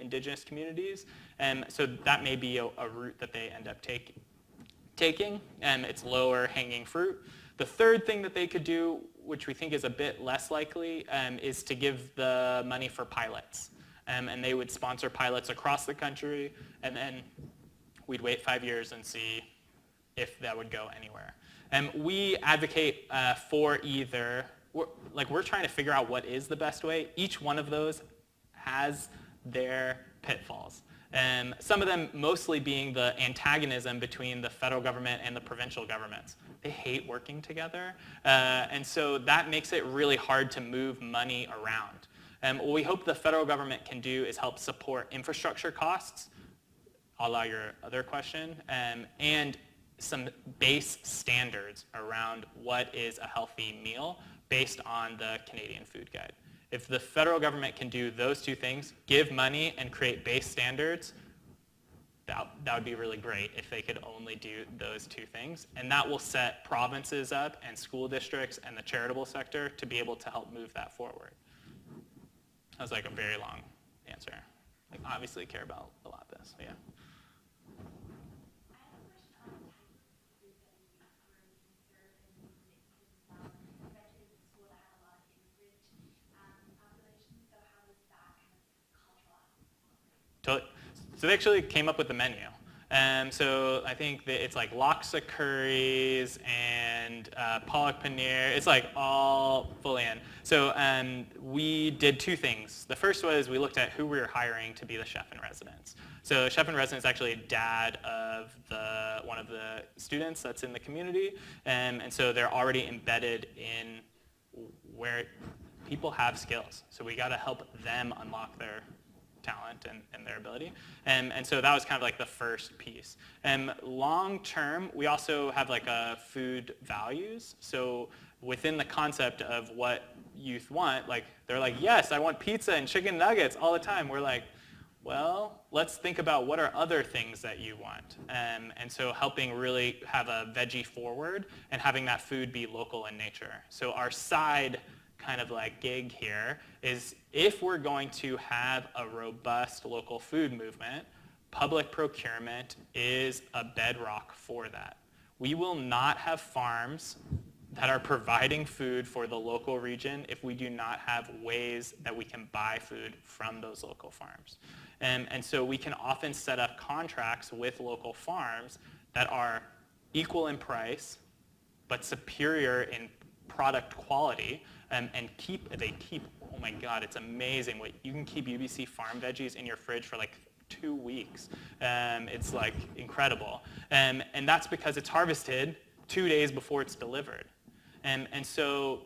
indigenous communities. And so that may be a route that they end up taking. It's lower hanging fruit. The third thing that they could do, which we think is a bit less likely, is to give the money for pilots. And they would sponsor pilots across the country, and then we'd wait 5 years and see if that would go anywhere. And we advocate for either, we're trying to figure out what is the best way. Each one of those has their pitfalls. Some of them mostly being the antagonism between the federal government and the provincial governments. They hate working together, and so that makes it really hard to move money around. What we hope the federal government can do is help support infrastructure costs, a la your other question, and some base standards around what is a healthy meal based on the Canadian Food Guide. If the federal government can do those two things, give money and create base standards, that would be really great if they could only do those two things. And that will set provinces up and school districts and the charitable sector to be able to help move that forward. That was like a very long answer. Like, obviously care about a lot of this, yeah. So they actually came up with the menu. So I think that it's like laksa curries and palak paneer. It's like all fully in. So we did two things. The first was we looked at who we were hiring to be the chef in residence. So chef in residence is actually a dad of one of the students that's in the community. And so they're already embedded in where people have skills. So we got to help them unlock their talent and their ability. And so that was kind of like the first piece. Long term, we also have like a food values. So within the concept of what youth want, like they're like, yes, I want pizza and chicken nuggets all the time. We're like, well, let's think about what are other things that you want. And so helping really have a veggie forward and having that food be local in nature. So our side kind of like gig here is if we're going to have a robust local food movement, public procurement is a bedrock for that. We will not have farms that are providing food for the local region if we do not have ways that we can buy food from those local farms. And so we can often set up contracts with local farms that are equal in price but superior in product quality, and they keep, oh my God, it's amazing what you can keep UBC farm veggies in your fridge for like 2 weeks. It's like incredible. And that's because it's harvested 2 days before it's delivered. And so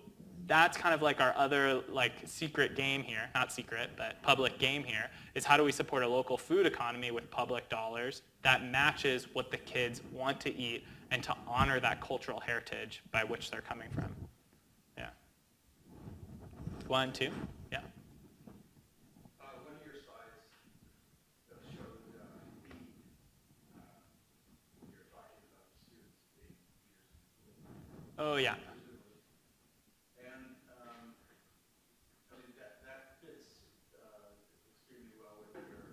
that's kind of like our other like secret game here, not secret, but public game here, is how do we support a local food economy with public dollars that matches what the kids want to eat and to honor that cultural heritage by which they're coming from. Yeah. 1, 2, yeah. One of your slides showed beet. You're talking about the students being leaders. Oh, yeah. And I mean that fits extremely well with your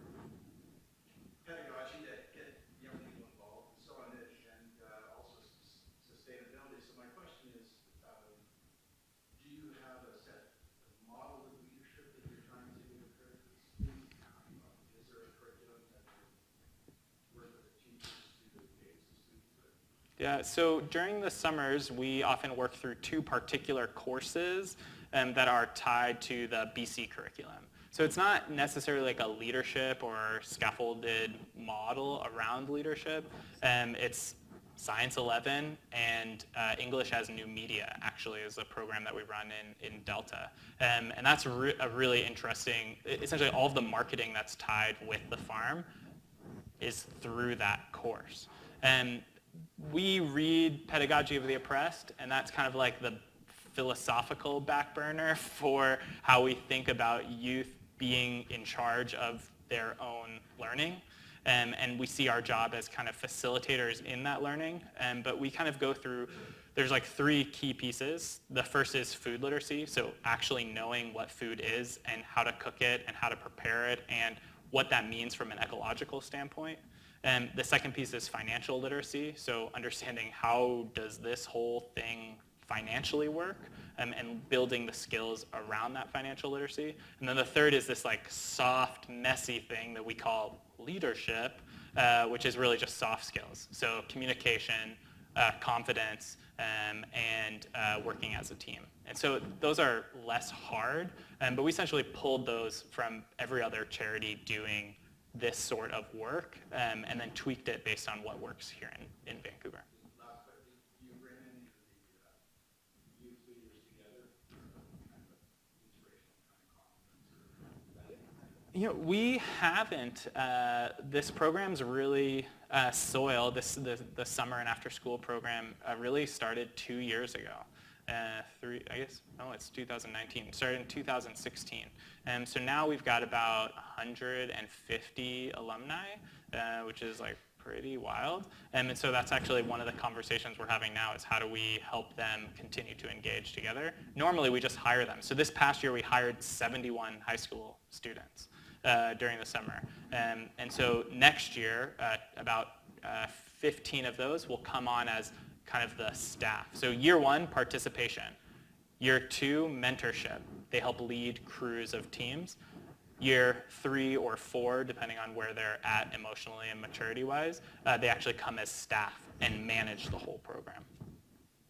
pedagogy that get young people involved and so on, and also sustainability. So my question is, do you have a set model of leadership that you're trying to encourage the students? Is there a curriculum that you work with the teachers to engage the students with? Yeah, so during the summers, we often work through 2 particular courses that are tied to the BC curriculum. So it's not necessarily like a leadership or scaffolded model around leadership. It's Science 11 and English as New Media actually is a program that we run in Delta. And that's a really interesting, essentially all of the marketing that's tied with the farm is through that course. And we read Pedagogy of the Oppressed, and that's kind of like the philosophical back burner for how we think about youth being in charge of their own learning. And we see our job as kind of facilitators in that learning. But we kind of go through, there's like 3 key pieces. The first is food literacy, so actually knowing what food is and how to cook it and how to prepare it and what that means from an ecological standpoint. And the second piece is financial literacy, so understanding how does this whole thing financially work, and building the skills around that financial literacy. And then the third is this like soft, messy thing that we call leadership, which is really just soft skills. So communication, confidence, and working as a team. And so those are less hard, but we essentially pulled those from every other charity doing this sort of work, and then tweaked it based on what works here in Vancouver. Last question, do you bring any of the youth leaders together for kind of inspirational kind of conference? You know, we haven't. This program's really the summer and after school program really started 2 years ago. It's 2019. It started in 2016. And so now we've got about 150 alumni, which is like pretty wild. And so that's actually one of the conversations we're having now is how do we help them continue to engage together. Normally we just hire them. So this past year we hired 71 high school students during the summer. And so next year, about 15 of those will come on as kind of the staff. So year 1, participation. Year 2, mentorship. They help lead crews of teams. Year 3 or 4, depending on where they're at emotionally and maturity-wise, they actually come as staff and manage the whole program.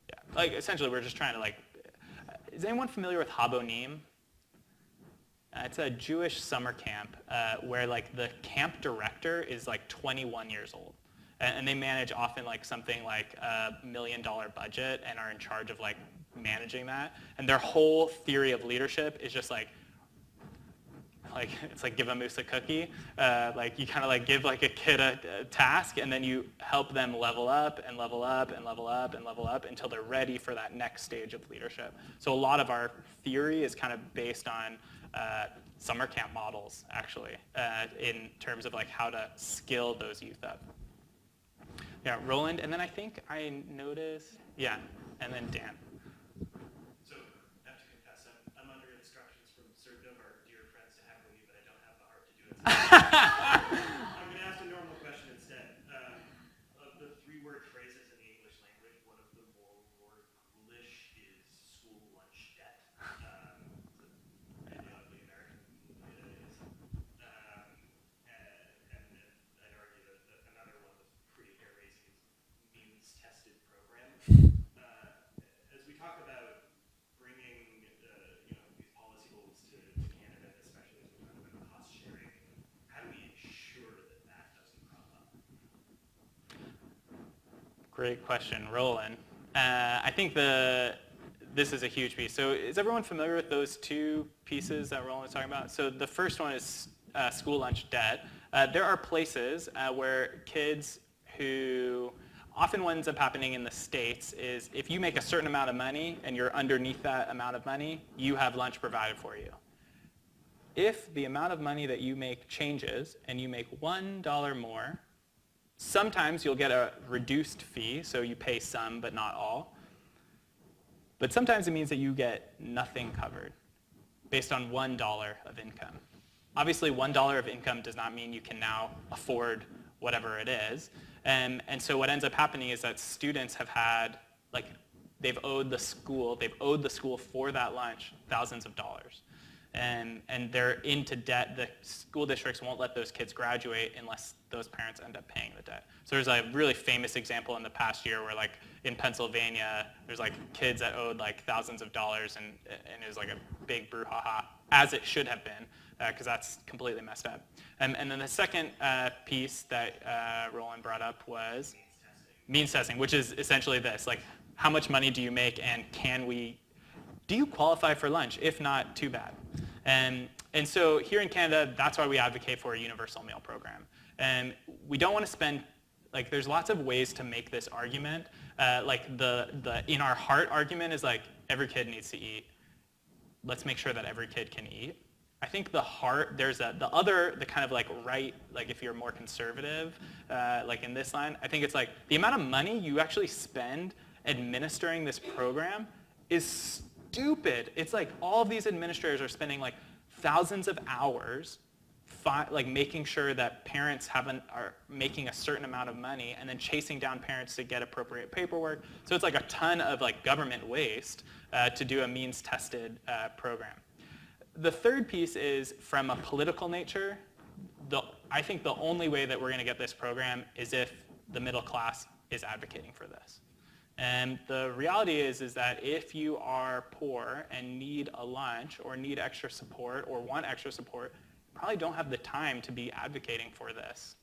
Yeah, like essentially we're just trying to is anyone familiar with Habonim? It's a Jewish summer camp where like the camp director is like 21 years old. And they manage often like something like $1 million budget and are in charge of like managing that. And their whole theory of leadership is just like it's like give a moose a cookie. Like you kind of like give like a kid a task and then you help them level up and level up and level up and level up until they're ready for that next stage of leadership. So a lot of our theory is kind of based on summer camp models actually in terms of like how to skill those youth up. Yeah, Roland, and then I think I noticed, yeah, and then Dan. So I have to confess, I'm under instructions from certain of our dear friends to heckle me, but I don't have the heart to do it. I'm going to ask a normal question instead. Of the 3-word phrases in the English language, one of the more ghoulish is school lunch debt. The ugly American is. And I'd argue that another one that's pretty hair-raising is means-tested program. As we talk about bringing these policy goals to Canada, especially as we talk about cost sharing, how do we ensure that that doesn't crop up? Great question, Roland. I think this is a huge piece. So is everyone familiar with those 2 pieces that Roland was talking about? So the first one is school lunch debt. There are places where kids who often what ends up happening in the States is if you make a certain amount of money and you're underneath that amount of money, you have lunch provided for you. If the amount of money that you make changes and you make $1 more, sometimes you'll get a reduced fee, so you pay some but not all. But sometimes it means that you get nothing covered based on $1 of income. Obviously, $1 of income does not mean you can now afford whatever it is. And so what ends up happening is that students have had, they've owed the school for that lunch thousands of dollars. And they're into debt. The school districts won't let those kids graduate unless those parents end up paying the debt. So there's a really famous example in the past year where in Pennsylvania, there's kids that owed thousands of dollars and it was a big brouhaha, as it should have been, because that's completely messed up. And then the second piece that Roland brought up was means testing, which is essentially this, how much money do you make and do you qualify for lunch? If not, too bad. And so here in Canada, that's why we advocate for a universal meal program. And we don't want to spend, there's lots of ways to make this argument. The in our heart argument is every kid needs to eat. Let's make sure that every kid can eat. I think the kind of like right, like if you're more conservative, like in this line, I think it's like the amount of money you actually spend administering this program is stupid. It's like all of these administrators are spending like thousands of hours like making sure that parents are making a certain amount of money and then chasing down parents to get appropriate paperwork. So it's like a ton of like government waste to do a means-tested program. The third piece is from a political nature. I think the only way that we're going to get this program is if the middle class is advocating for this. And the reality is that if you are poor and need a lunch or need extra support or want extra support, you probably don't have the time to be advocating for this.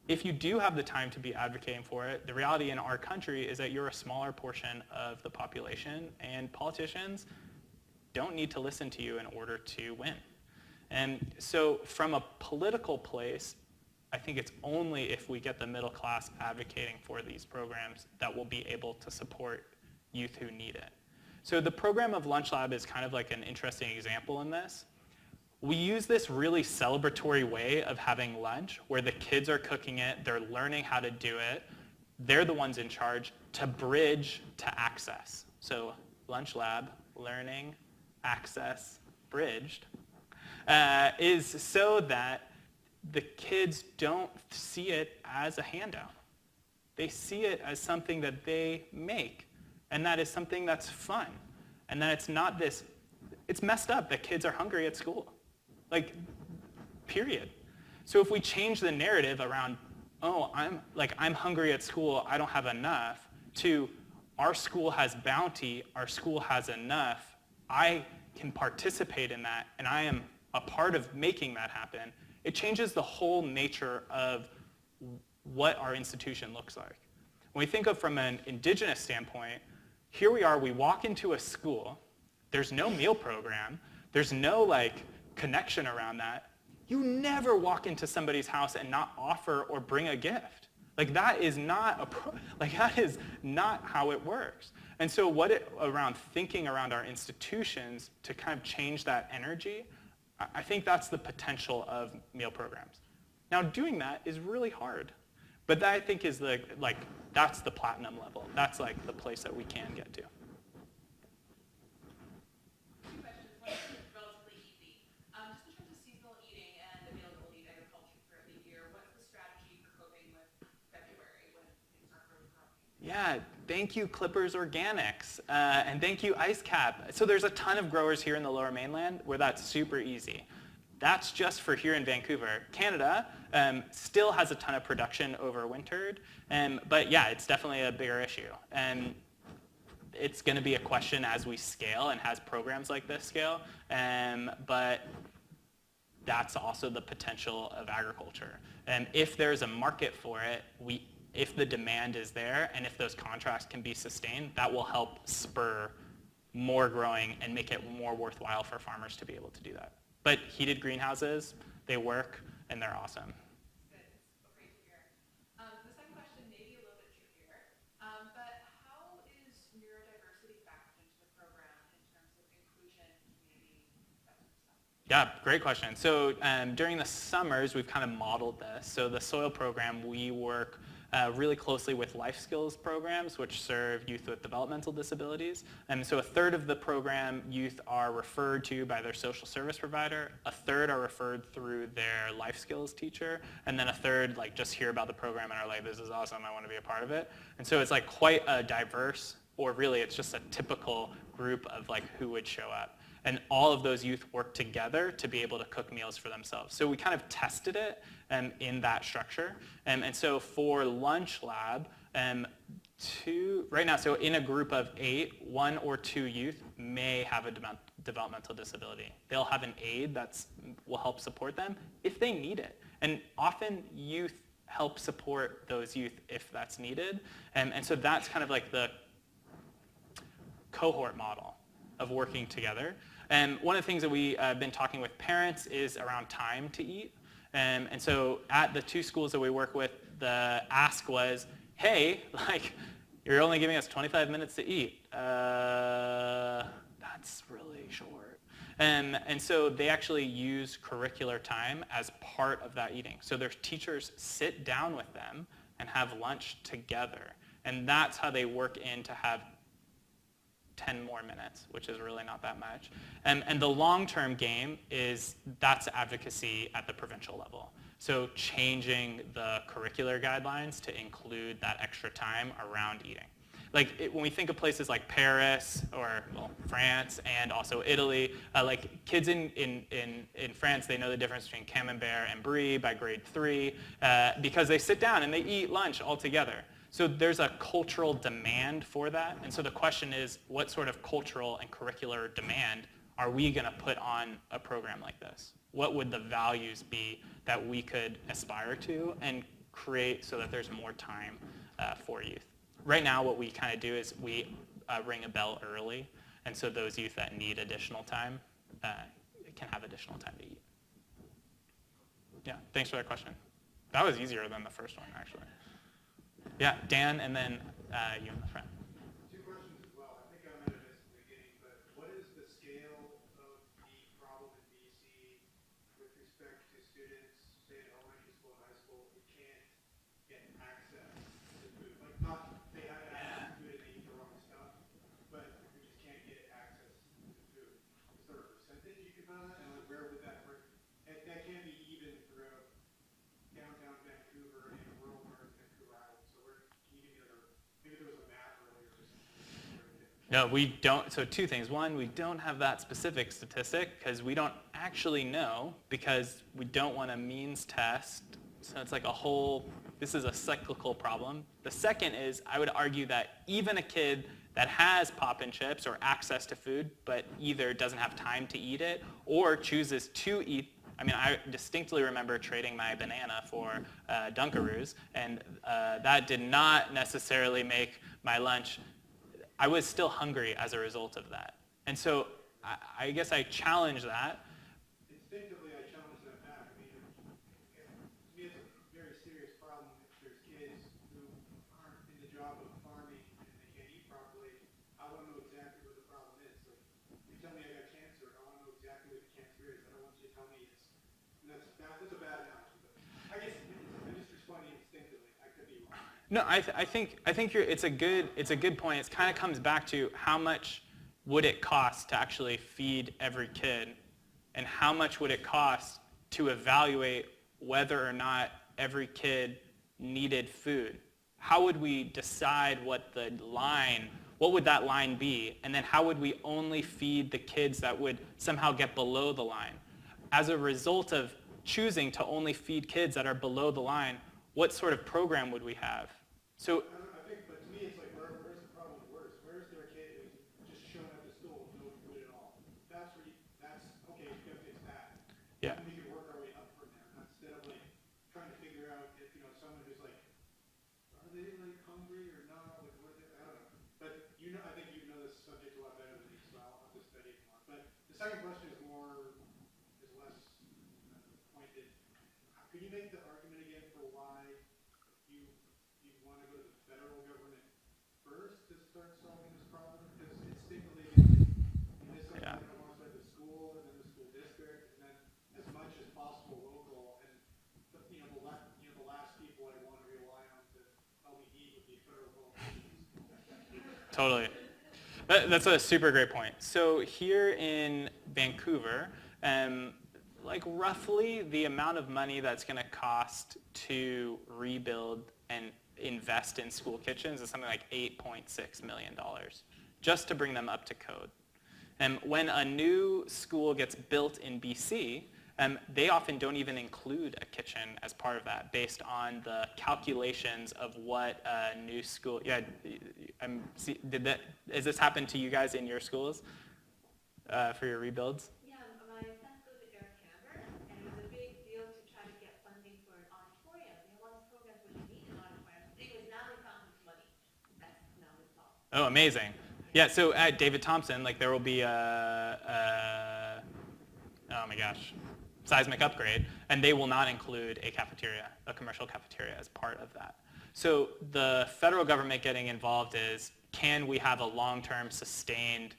If you do have the time to be advocating for it, the reality in our country is that you're a smaller portion of the population, and politicians don't need to listen to you in order to win. And so from a political place, I think it's only if we get the middle class advocating for these programs that we'll be able to support youth who need it. So the program of Lunch Lab is kind of like an interesting example in this. We use this really celebratory way of having lunch where the kids are cooking it, they're learning how to do it, they're the ones in charge to bridge to access. So Lunch Lab, learning, access, bridged, is so that the kids don't see it as a handout. They see it as something that they make, and that is something that's fun, and that it's not this, it's messed up that kids are hungry at school. Like, period. So if we change the narrative around, oh, I'm hungry at school, I don't have enough, to our school has bounty, our school has enough, I can participate in that, and I am a part of making that happen, it changes the whole nature of what our institution looks like. When we think of from an indigenous standpoint, here we are, we walk into a school, there's no meal program, there's no connection around that. You never walk into somebody's house and not offer or bring a gift. That is not how it works. And so around thinking around our institutions to kind of change that energy, I think that's the potential of meal programs. Now doing that is really hard, but that I think is that's the platinum level. That's the place that we can get to. Yeah, thank you Clippers Organics, and thank you Ice Cap. So there's a ton of growers here in the Lower Mainland where that's super easy. That's just for here in Vancouver. Canada still has a ton of production overwintered, but yeah, it's definitely a bigger issue. And it's going to be a question as we scale and has programs like this scale, but that's also the potential of agriculture. And if there's a market for it, if the demand is there and if those contracts can be sustained, that will help spur more growing and make it more worthwhile for farmers to be able to do that. But heated greenhouses, they work and they're awesome. Good. It's great to hear. The second question may be a little bit trickier, but how is neurodiversity factored into the program in terms of inclusion, community, that sort of stuff? Yeah, great question. So during the summers, we've kind of modeled this. So the soil program, we work really closely with life skills programs, which serve youth with developmental disabilities. And so a third of the program youth are referred to by their social service provider, a third are referred through their life skills teacher, and then a third just hear about the program and are like, this is awesome, I want to be a part of it. And so it's quite a diverse, or really it's just a typical group of who would show up. And all of those youth work together to be able to cook meals for themselves. So we kind of tested it in that structure. And so for Lunch Lab, right now, so in a group of 8, 1 or 2 youth may have a developmental disability. They'll have an aide that will help support them if they need it. And often youth help support those youth if that's needed. And so that's kind of the cohort model of working together. And one of the things that we have been talking with parents is around time to eat. And so at the 2 schools that we work with, the ask was, hey, You're only giving us 25 minutes to eat. That's really short. And so they actually use curricular time as part of that eating. So their teachers sit down with them and have lunch together. And that's how they work in to have 10 more minutes, which is really not that much. And the long-term game is that's advocacy at the provincial level. So changing the curricular guidelines to include that extra time around eating. Like when we think of places like Paris or France and also Italy, like kids in France, they know the difference between camembert and brie by grade 3 because they sit down and they eat lunch all together. So there's a cultural demand for that. And so the question is, what sort of cultural and curricular demand are we going to put on a program like this? What would the values be that we could aspire to and create so that there's more time for youth? Right now, what we kind of do is we ring a bell early. And so those youth that need additional time can have additional time to eat. Yeah, thanks for that question. That was easier than the first one, actually. Yeah, Dan, and then you in the front. Two questions as well. I think I might have missed the beginning, but what is the scale of the problem in BC with respect to students, say in elementary school and high school, who can't get access to food? Like not they have access to food and they eat the wrong stuff, but who just can't get access to food. Is there a percentage you can put on that? And like where would that work? And that can be even throughout downtown Vancouver and rural parts of Vancouver Island. So where can you give me like maybe there was a map earlier just No, we don't. So two things. One, we don't have that specific statistic because we don't actually know because we don't want to means test. So it's like this is a cyclical problem. The second is I would argue that even a kid that has pop and chips or access to food but either doesn't have time to eat it or chooses to eat. I mean, I distinctly remember trading my banana for Dunkaroos, and that did not necessarily make my lunch. I was still hungry as a result of that. And so I guess I challenge that. instinctively I challenge that back. I mean, to me it's a very serious problem if there's kids who aren't in the job of farming and they can't eat properly. I want to know exactly what the problem is. Like, you tell me I got cancer, I want to know exactly what the cancer is. I don't want you to tell me it's, and that's a bad analogy, but I guess I'm just responding instinctively. I could be wrong. No, I think it's a good point. It kind of comes back to how much would it cost to actually feed every kid, and how much would it cost to evaluate whether or not every kid needed food? How would we decide what would that line be? And then how would we only feed the kids that would somehow get below the line? As a result of choosing to only feed kids that are below the line, what sort of program would we have? So I think, but to me it's like, where's the problem worse? Where is there a kid who's just showing up to school with no food at all? That's okay, you gotta fix that. Yeah. And we can work our way up from there, instead of like trying to figure out if, someone who's like, are they like hungry or not? Like, what are they, I don't know. But I think you know this subject a lot better than me, so I'll have to study it more. But the second question is less pointed. Could you make the argument again for why you want to go to the federal government first to start solving this problem? Because instinctively, it's something Yeah. that I want to start at the school and then the school district and then as much as possible local. And the last people I want to rely on to help me eat would be federal politicians. Totally. That's a super great point. So here in Vancouver, like roughly the amount of money that's going to cost to rebuild and invest in school kitchens is something like $8.6 million just to bring them up to code. And when a new school gets built in BC, they often don't even include a kitchen as part of that based on the calculations of what a new school, has this happened to you guys in your schools for your rebuilds? Yeah, my son goes to Eric Camber, and it was a big deal to try to get funding for an auditorium. We have all these programs where you need an auditorium. Anyways, now they found this money. That's now the solved. Oh, amazing. Yeah, so at David Thompson, like there will be seismic upgrade, and they will not include a commercial cafeteria as part of that. So the federal government getting involved is, can we have a long-term sustained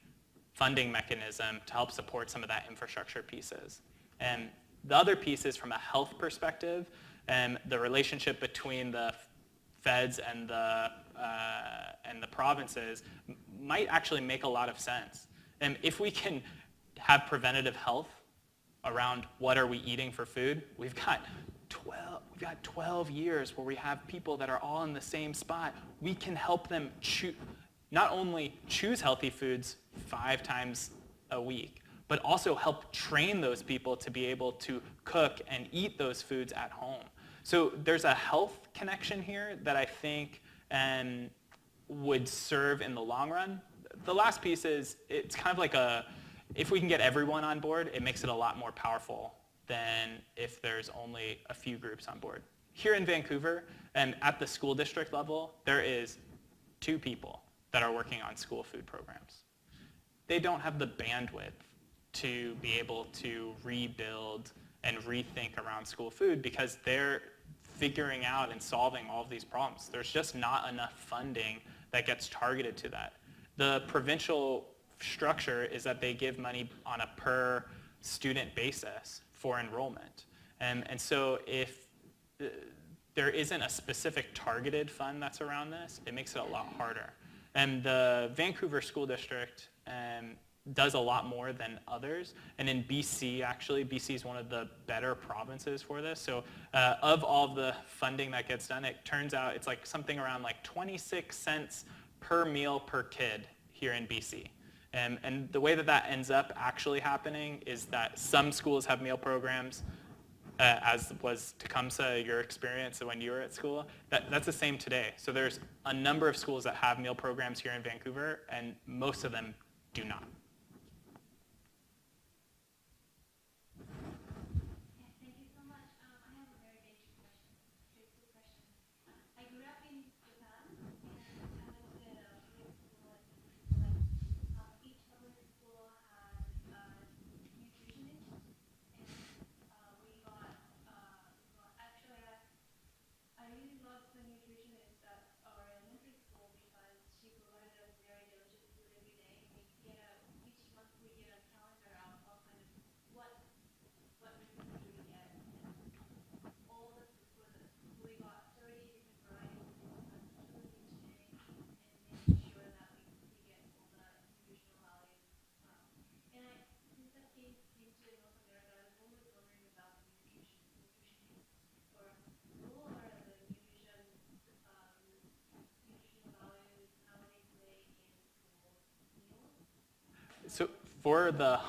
funding mechanism to help support some of that infrastructure pieces? And the other piece is from a health perspective, and the relationship between the feds and the provinces might actually make a lot of sense. And if we can have preventative health around what are we eating for food, we've got 12 years where we have people that are all in the same spot. We can help them not only choose healthy foods 5 times a week, but also help train those people to be able to cook and eat those foods at home. So there's a health connection here that I think would serve in the long run. The last piece is, it's kind of like if we can get everyone on board, it makes it a lot more powerful than if there's only a few groups on board. Here in Vancouver, and at the school district level, there is 2 people that are working on school food programs. They don't have the bandwidth to be able to rebuild and rethink around school food because they're figuring out and solving all of these problems. There's just not enough funding that gets targeted to that. The provincial structure is that they give money on a per student basis for enrollment. And so if there isn't a specific targeted fund that's around this, it makes it a lot harder. And the Vancouver School District does a lot more than others. And in BC, actually, BC is one of the better provinces for this. So of all of the funding that gets done, it turns out it's like something around like 26 cents per meal per kid here in BC. And the way that that ends up actually happening is that some schools have meal programs, as was Tecumseh, your experience when you were at school. That's the same today. So there's a number of schools that have meal programs here in Vancouver, and most of them do not. Yeah, thank you so much. I have a very basic question, basic question. I grew up in Japan, and I went to a public school, each public school had a nutritionist, and actually, I really loved the nutritionist at our elementary school because she provided us very delicious food every day. Each month we get a calendar out of kind of what recipes do we get, and all the food we got 30 different varieties of food each day, and making sure that we get all the nutritional values. Since I came to North America, I was always wondering about the nutritionist for school, or the nutritional values, how they play in school meals. So for the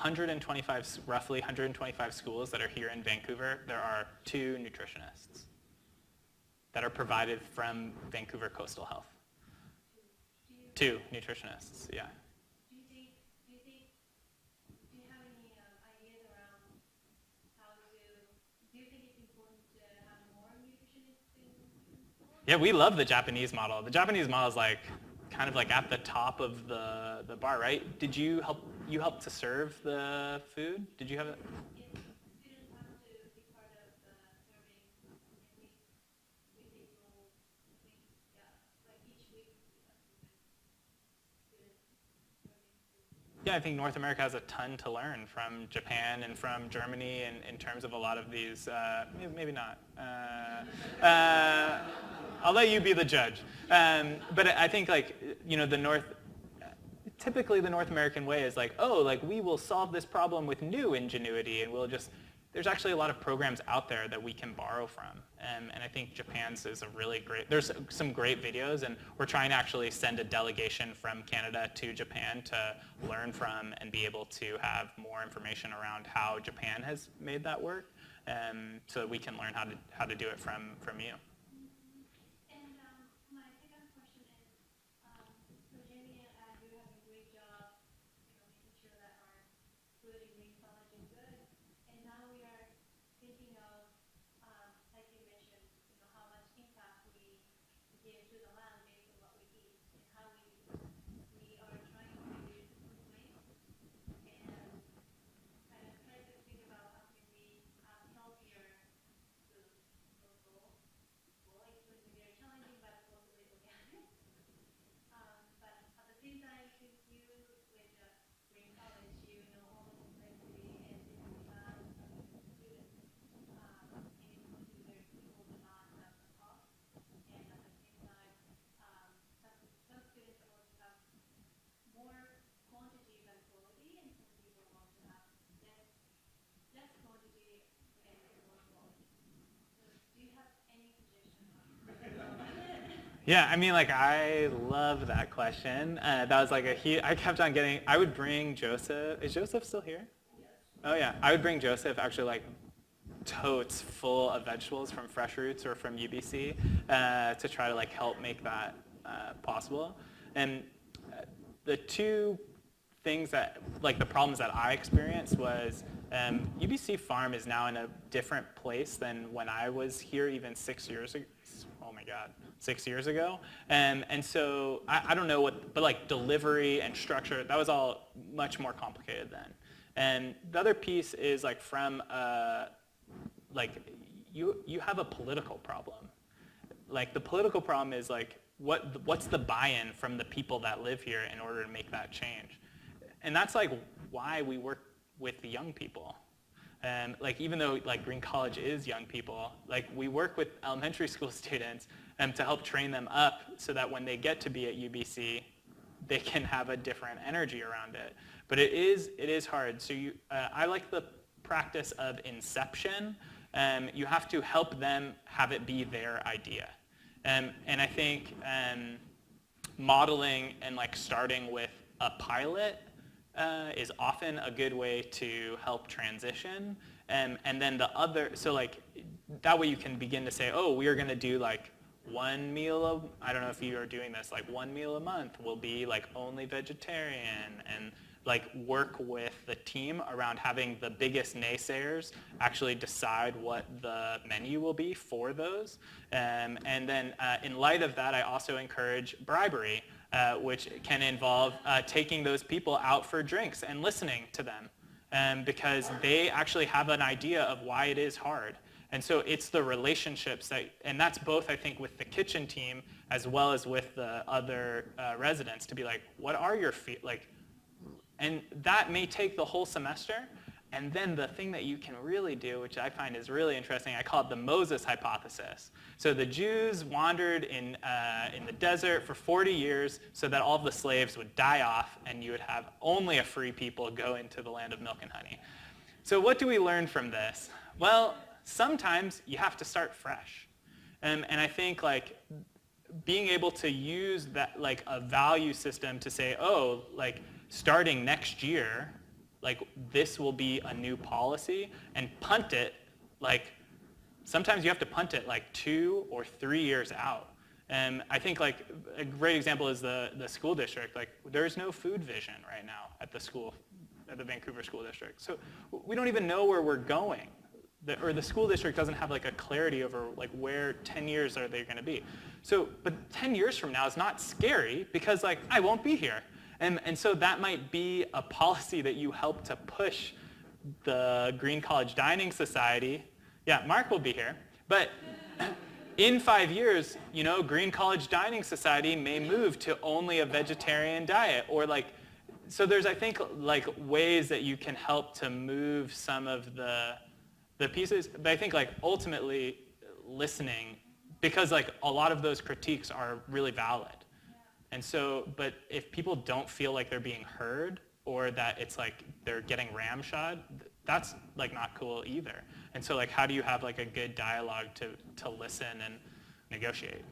roughly 125 schools that are here in Vancouver, there are 2 nutritionists that are provided from Vancouver Coastal Health. 2 nutritionists, yeah. Do you have any ideas around do you think it's important to have more nutritionists in school? Yeah, we love the Japanese model. The Japanese model is like kind of like at the top of the bar, right? Did you help to serve the food? Did you have it? If students have to be part of the serving, and we take roles, like each week we have students serving food. Yeah, I think North America has a ton to learn from Japan and from Germany in terms of a lot of these, maybe not. I'll let you be the judge. But I think typically the North American way is like, we will solve this problem with new ingenuity, and there's actually a lot of programs out there that we can borrow from. And I think Japan's is there's some great videos, and we're trying to actually send a delegation from Canada to Japan to learn from and be able to have more information around how Japan has made that work, so that we can learn how to do it from you. And my second question is, so Jamie and you have a great job, making sure that our food is knowledge is good. And now we are thinking of, like you mentioned, how much impact we give to the land based on what we eat, and how we are trying to reduce food waste, and kind of try to think about how can we have healthier food local. It's going to be very challenging, but Yeah, I mean, like, I love that question. That was like I kept on getting, I would bring Joseph. Is Joseph still here? Oh yeah, I would bring Joseph actually like totes full of vegetables from Fresh Roots or from UBC to try to like help make that possible. And the two things that, like the problems that I experienced was UBC Farm is now in a different place than when I was here even 6 years ago. Oh my God, 6 years ago. And so I don't know what, but like delivery and structure, that was all much more complicated then. And the other piece is like from, like you have a political problem. Like the political problem is like, what's the buy-in from the people that live here in order to make that change? And that's like why we work with the young people. And like even though like Green College is young people, like we work with elementary school students to help train them up so that when they get to be at UBC, they can have a different energy around it. But it is hard. So I like the practice of inception. You have to help them have it be their idea. And I think modeling and like starting with a pilot is often a good way to help transition. And then the other, so like that way you can begin to say, oh, we are going to do like one meal I don't know if you are doing this, like one meal a month will be like only vegetarian, and like work with the team around having the biggest naysayers actually decide what the menu will be for those. And then in light of that, I also encourage bribery, which can involve taking those people out for drinks and listening to them, because they actually have an idea of why it is hard. And so it's the relationships that, and that's both I think with the kitchen team as well as with the other residents to be like, what are your and that may take the whole semester. And then the thing that you can really do, which I find is really interesting, I call it the Moses hypothesis. So the Jews wandered in the desert for 40 years so that all of the slaves would die off and you would have only a free people go into the land of milk and honey. So what do we learn from this? Well, sometimes you have to start fresh. And I think like being able to use that like a value system to say, oh, like starting next year, like this will be a new policy, and punt it, like sometimes you have to punt it like 2 or 3 years out. And I think like a great example is the school district. Like there's no food vision right now at the school, at the Vancouver School District. So we don't even know where we're going. Or the school district doesn't have like a clarity over like where 10 years are they going to be. So, but 10 years from now is not scary because like I won't be here. And so that might be a policy that you help to push the Green College Dining Society. Yeah, Mark will be here. But in 5 years, you know, Green College Dining Society may move to only a vegetarian diet, or like, so there's, I think, like ways that you can help to move some of the pieces. But I think like ultimately listening, because like a lot of those critiques are really valid. And so, but if people don't feel like they're being heard, or that it's like they're getting ramshod, that's like not cool either. And so like how do you have like a good dialogue to listen and negotiate?